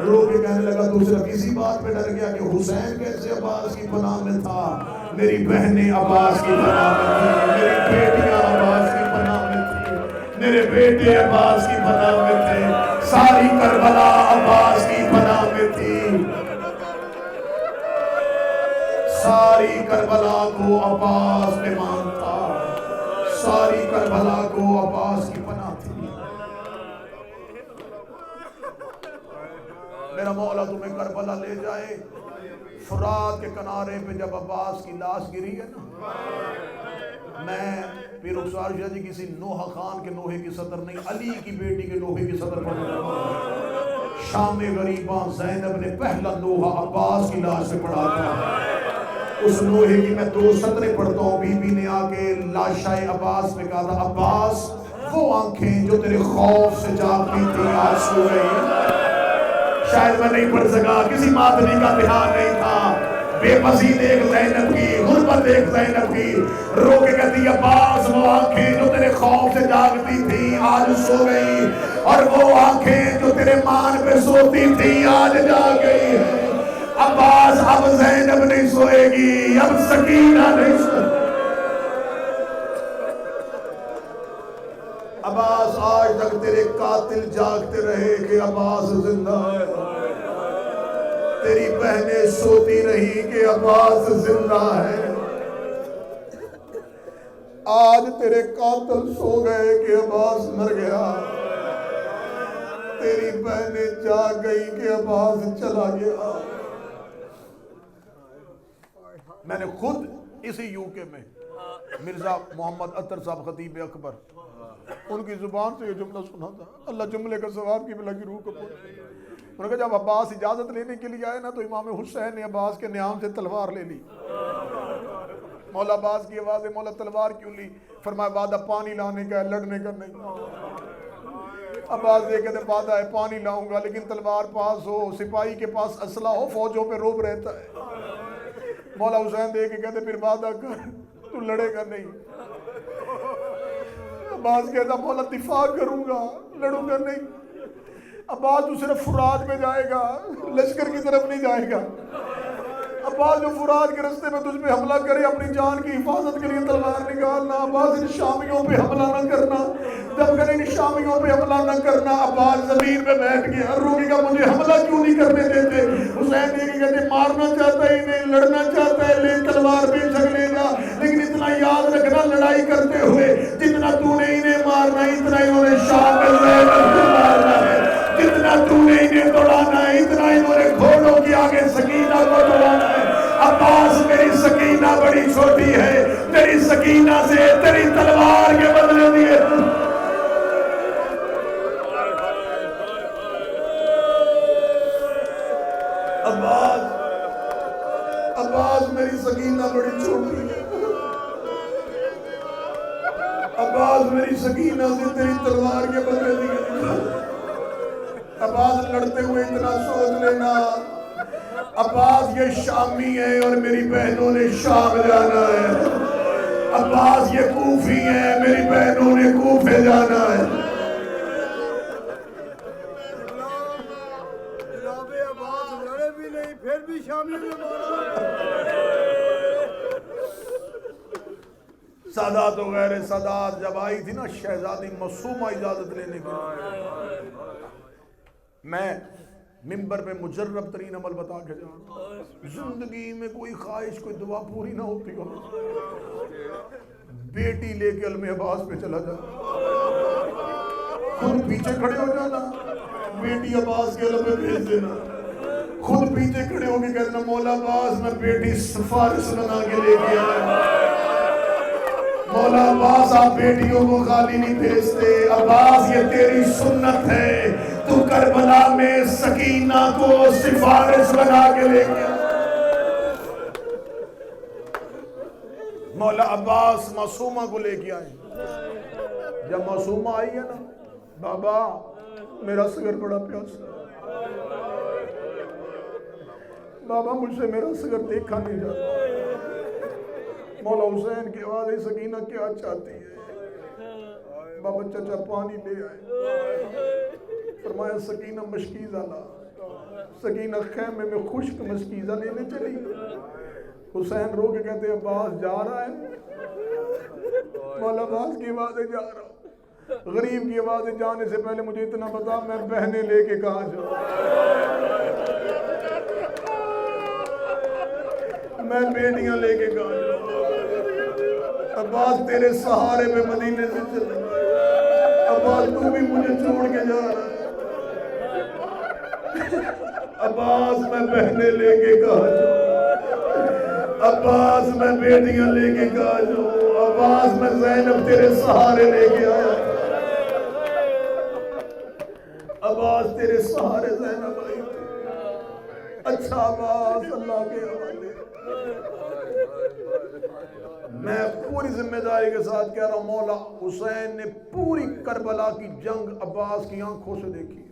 رو کے کہنے لگا تو صرف اسی بات پہ ڈر گیا کہ حسین کیسے عباس کی پناہ میں تھا؟ میری بہنیں عباس کی پناہ میں تھی، میری بیٹیاں عباس کی پناہ میں تھی، میرے بیٹے عباس کی پناہ میں تھے، ساری کربلا عباس کی پناہ میں تھی۔ ساری کربلا کو عباس پہ مانتا، ساری کربلا کو عباس کی پناہ تھی۔ میرا مولا تمہیں کربلا لے جائے، فرات کے کنارے پہ جب عباس کی لاش گری ہے نا، میں پیر رخسار شاہ جی کسی نوحہ خان کے نوحے کی صدر نہیں، علی کی بیٹی کے نوحے کی صدر پڑھنے لگا۔ شام غریباں زینب نے پہلا نوحہ عباس کی لاش سے پڑھا تھا، اس نوحے کی میں 2 سطریں پڑھتا ہوں۔ بی بی نے آ کے لاشائے عباس میں کہا تھا، عباس وہ آنکھیں جو تیرے خوف سے جاگتی تھی آج سو گئی۔ شاید میں نہیں پڑھ سکا، کسی مادری کا دھیان نہیں تھا، بے بسی ایک زینب کی، غربت ایک زینب کی، رو کے کہتی عباس وہ آنکھیں جو تیرے خوف سے جاگتی تھی آج سو گئی، اور وہ آنکھیں جو تیرے مان پہ سوتی تھی آج جاگ گئی۔ عباس اب زینب نہیں سوئے گی، اب سکینہ نہیں سوئے گی۔ عباس آج تک تیرے قاتل جاگتے رہے کہ عباس زندہ ہے، تیری بہنیں سوتی رہی کہ عباس زندہ ہے۔ آج تیرے قاتل سو گئے کہ عباس مر گیا، تیری بہنیں جاگ گئی کہ عباس چلا گیا۔ میں نے خود اسی یوکے میں مرزا محمد عطر صاحب خطیب اکبر، ان کی زبان سے یہ جملہ سنا تھا، اللہ جملے کا ثواب کی بلا کی روح قبول۔ انہوں نے کہا جب عباس اجازت لینے کے لیے آئے نا تو امام حسین نے عباس کے نیام سے تلوار لے لی۔ مولا عباس کی آواز ہے، مولا تلوار کیوں لی؟ فرمایا وعدہ پانی لانے کا ہے، لڑنے کا نہیں۔ عباس یہ کہتے وعدہ ہے پانی لاؤں گا لیکن تلوار پاس ہو، سپاہی کے پاس اسلحہ ہو، فوجوں پہ روب رہتا ہے۔ مولا حسین دیکھ کے کہتے پھر وعدہ کر، تو لڑے گا نہیں۔ عباس کہتا مولا دفاع کروں گا، لڑوں گا نہیں۔ عباس تو صرف فرات میں جائے گا، لشکر کی طرف نہیں جائے گا۔ عباس جو فرات کے رستے میں تجھ پہ حملہ کرے اپنی جان کی حفاظت کے لیے تلوار نکالنا۔ عباس ان شامیوں پہ حملہ نہ کرنا، جب کرے ان شامیوں پہ حملہ نہ کرنا۔ عباس زمین پہ بیٹھ گیا، روکے گا مجھے حملہ کیوں نہیں کرنے دیتے؟ حسین یہ کہتے مارنا چاہتا ہی نہیں، لڑنا چاہتا ہے، لے تلوار پہ جھگ لے گا، لیکن اتنا یاد رکھنا لڑائی کرتے ہوئے جتنا تو نے انہیں مارنا ہے اتنا انہوں نے شام میں زینب کو مارنا ہے، جتنا تو نے انہیں دوڑانا ہے اتنا انہوں نے گھوڑوں کی آگے سکینہ کو دوڑانا ہے۔ عباس میری سکینہ بڑی چھوٹی ہے، تیری سکینہ سے تیری تلوار کے بدلے دیے۔ عباس میری سکینہ بڑی چھوٹی ہے، عباس میری سکینہ سے تیری تلوار کے بدلے دیے۔ عباس لڑتے ہوئے اتنا سوچ لینا، عباس یہ شامی ہے اور میری بہنوں نے شام جانا ہے، عباس یہ کوفی ہے، میری بہنوں نے کوفے جانا ہے۔ جناب عباس لڑے بھی نہیں پھر بھی شامی میں مارا۔ سادات و غیر سادات جب آئی تھی نا شہزادی معصومہ اجازت لینے کے لیے، میں منبر پہ مجرب ترین عمل بتا کے جانا، زندگی میں کوئی خواہش کوئی دعا پوری نہ ہوتی ہو، بیٹی لے کے علم عباس پہ چلا جانا، خود پیچھے کھڑے ہو جانا، بیٹی عباس کے علم میں بھیج دینا، خود پیچھے کھڑے ہو کے کہنا مولا عباس میں بیٹی سفارش بنا کے لے کے آیا۔ مولا عباس آپ بیٹیوں کو خالی نہیں بھیجتے، عباس یہ تیری سنت ہے، تو کربلا میں سکینہ کو سفارش بنا کے لے کے آیا۔ مولا عباس معصومہ کو لے کے آئے، جب معصومہ آئی ہے نا، بابا میرا صغر بڑا پیاسا، بابا مجھ سے میرا صغر دیکھا نہیں جاتا۔ مولا حسین کی آواز ہے سکینہ کیا چاہتی ہے؟ بابا چچا پانی لے آئے، فرمایا سکینہ مشکیزہ لا، سکینہ خیمے میں خشک مشکیزہ لینے چلی۔ حسین رو کے کہتے ہیں عباس جا رہا ہے؟ مولا عباس کی آوازیں جا رہا ہوں، غریب کی آوازیں جانے سے پہلے مجھے اتنا بتا میں بہنیں لے کے کہاں جاؤں، میں بیٹیاں لے کے کہاں جاؤں؟ عباس تیرے سہارے پہ مدینے سے چلے، عباس تو بھی مجھے چھوڑ کے جا رہا ہے، عباس میں بہنیں لے کے کہاں جاؤں، عباس میں بیٹیاں لے کے کہاں جاؤں، عباس میں زینب تیرے سہارے لے کے آیا، عباس تیرے سہارے زینب آئی تھی۔ اچھا عباس اللہ کے حوالے، میں پوری ذمہ داری کے ساتھ کہہ رہا ہوں، مولا حسین نے پوری کربلا کی جنگ عباس کی آنکھوں سے دیکھی،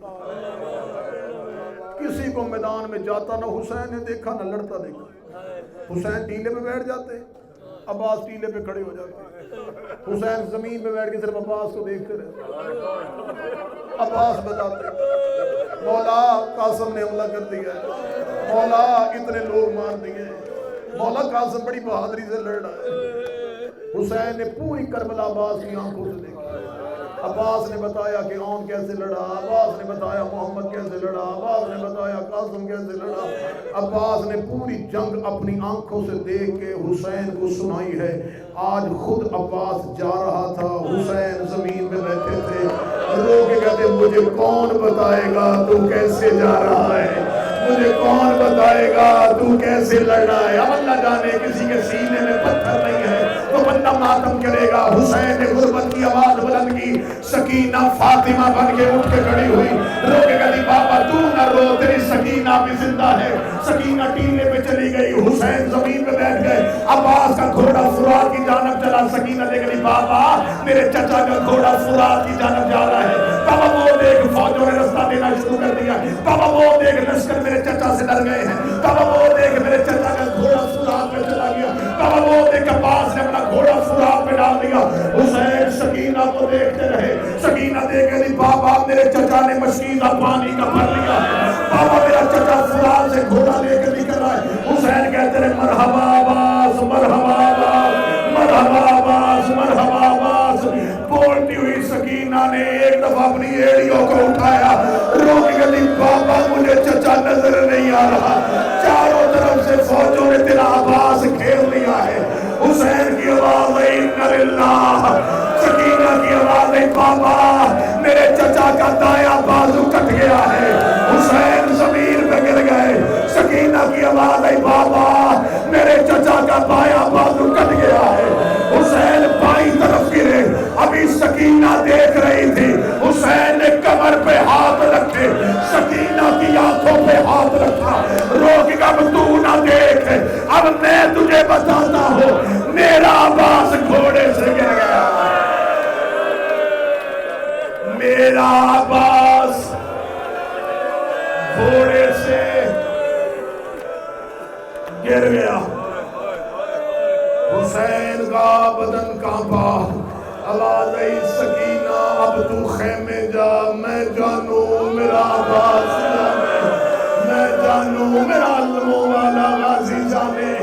کسی کو میدان میں جاتا نہ حسین نے دیکھا نہ لڑتا دیکھا۔ حسین ٹیلے پہ بیٹھ جاتے، عباس ٹیلے پہ کھڑے ہو جاتے، حسین زمین پہ بیٹھ کے صرف عباس کو دیکھتے رہتے۔ عباس بتاتے مولا قاسم نے حملہ کر دیا ہے، مولا اتنے لوگ مار دیے، مولا قاسم بڑی بہادری سے لڑ رہا ہے۔ حسین نے پوری کربلا عباس کی آنکھوں سے دیکھی، عباس نے بتایا کہ اون کیسے لڑا، عباس نے بتایا محمد کیسے لڑا، عباس نے بتایا قاسم کیسے لڑا، عباس نے پوری جنگ اپنی آنکھوں سے دیکھ کے حسین کو سنائی ہے۔ آج خود عباس جا رہا تھا، حسین زمین پہ بیٹھے تھے، رو کے کہتے مجھے کون بتائے گا تو کیسے جا رہا ہے، مجھے کون بتائے گا تو کیسے لڑ رہا ہے۔ اب اللہ جانے کسی کے سینے میں پتھر نہیں ہے تو بندہ ماتم کرے گا۔ حسین نے غربت کی آواز بلند کی، سکینہ فاطمہ بن کے اٹھ کے کھڑی ہوئی، رو کے کہتی بابا تو نہ رو، تیری سکینہ بھی زندہ ہے۔ سکینہ ٹیلے پہ چلی گئی، حسین زمین پہ بیٹھ گئے، عباس کا گھوڑا فرات کی جانب چلا، سکینہ دیکھ رہی بابا میرے چچا کا گھوڑا فرات کی جانب جا رہا ہے، بابا وہ دیکھ فوجوں نے رستہ دینا شروع کر دیا، بابا وہ دیکھ لشکر میرے چچا سے ڈر گئے ہیں، بابا وہ دیکھ میرے چچا کا گھوڑا فرات پہ چلا گیا، بابا وہ دیکھ عباس نے اپنا گھوڑا فرات پہ ڈال دیا۔ حسین سکینہ کو دیکھتے رہے، سکینہ دیکھ رہی بابا میرے چچا نے مشکیزہ پانی کا بھر لیا ہے، بابا میرا چچا فرات سے گھوڑا لے کے نکل رہا ہے۔ حسین کہتے رہے مرحبا عباس، مرحبا عباس، مرحبا عباس، مرحبا عباس۔ بولتی ہوئی سکینہ نے ایک دفعہ اپنی ایڑیوں کو اٹھایا، رو کے کہتی بابا مجھے چچا نظر نہیں آ رہا، چاروں طرف سے فوجوں نے تیرا عباس گھیر لیا ہے۔ حسین کی آواز ہے اِنَّ لِلَّهِ، سکینہ کی آواز ہے بابا میرے چچا کا دایاں بازو کٹ گیا ہے۔ حسین زمین پہ گر گئے، سکینہ کی آواز ہے بابا میرے چچا کا بایاں بازو کٹ گیا ہے۔ حسین بائیں طرف گرے، ابھی سکینہ دیکھ رہی تھی، حسین نے کمر پہ ہاتھ رکھے، سکینہ کی آنکھوں پہ ہاتھ رکھا، روک کے اب تو نہ دیکھ، اب میں تجھے بتاتا ہوں میرا عباس گھوڑے سے گر گیا، میرا عباس گھوڑے سے گر گیا۔ حسین کا بدن کانپا، آواز آئی سکینہ اب تو خیمے جا، میں جانوں میرا عباس جانے، میں جانوں میرا علموں والا غازی جانے۔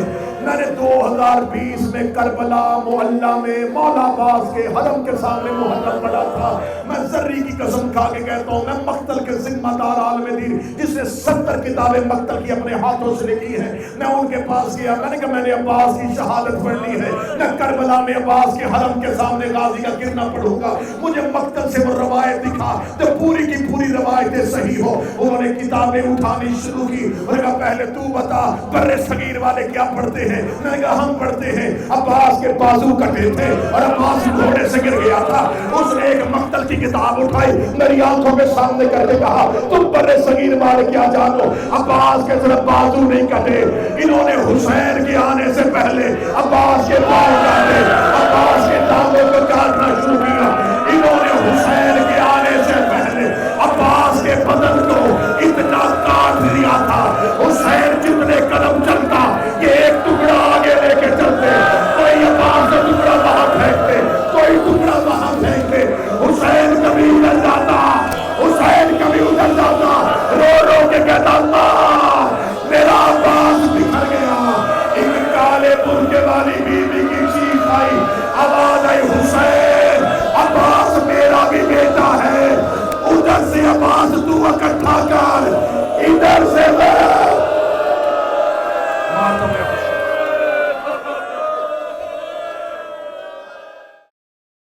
میں نے 2020 میں نے کربلا معلّہ میں مولا عباس کے حرم کے سامنے محرم پڑھا تھا. میں ذری کی قسم کھا کے کہتا ہوں، میں مقتل کے ذمہ دار عالم دین جس نے 70 کتابیں مقتل کی اپنے ہاتھوں سے لکھی ہیں، میں ان کے پاس گیا، میں نے کہا میں نے عباس کی شہادت پڑھنی ہے، میں کربلا میں عباس کے حرم کے سامنے غازی کا گرنا پڑھوں گا. مجھے مقتل سے وہ روایت دکھا جو پوری کی پوری روایتیں صحیح ہو. انہوں نے کتابیں اٹھانی شروع کی. انہوں نے کہا پہلے تو بتا بر صغیر والے کیا پڑھتے ہیں؟ میں نے کہا ہم پڑھتے ہیں عباس کے بازو کٹے تھے اور عباس گھوڑے سے گر گیا تھا. اس نے ایک مقتل کی کتاب اٹھائی، میری آنکھوں کے سامنے کر کے کہا تم بر صغیر والے کیا جانو؟ عباس کے صرف بازو نہیں کٹے، انہوں نے حسین کے آنے سے پہلے عباس کے پاؤں کاٹے. عباس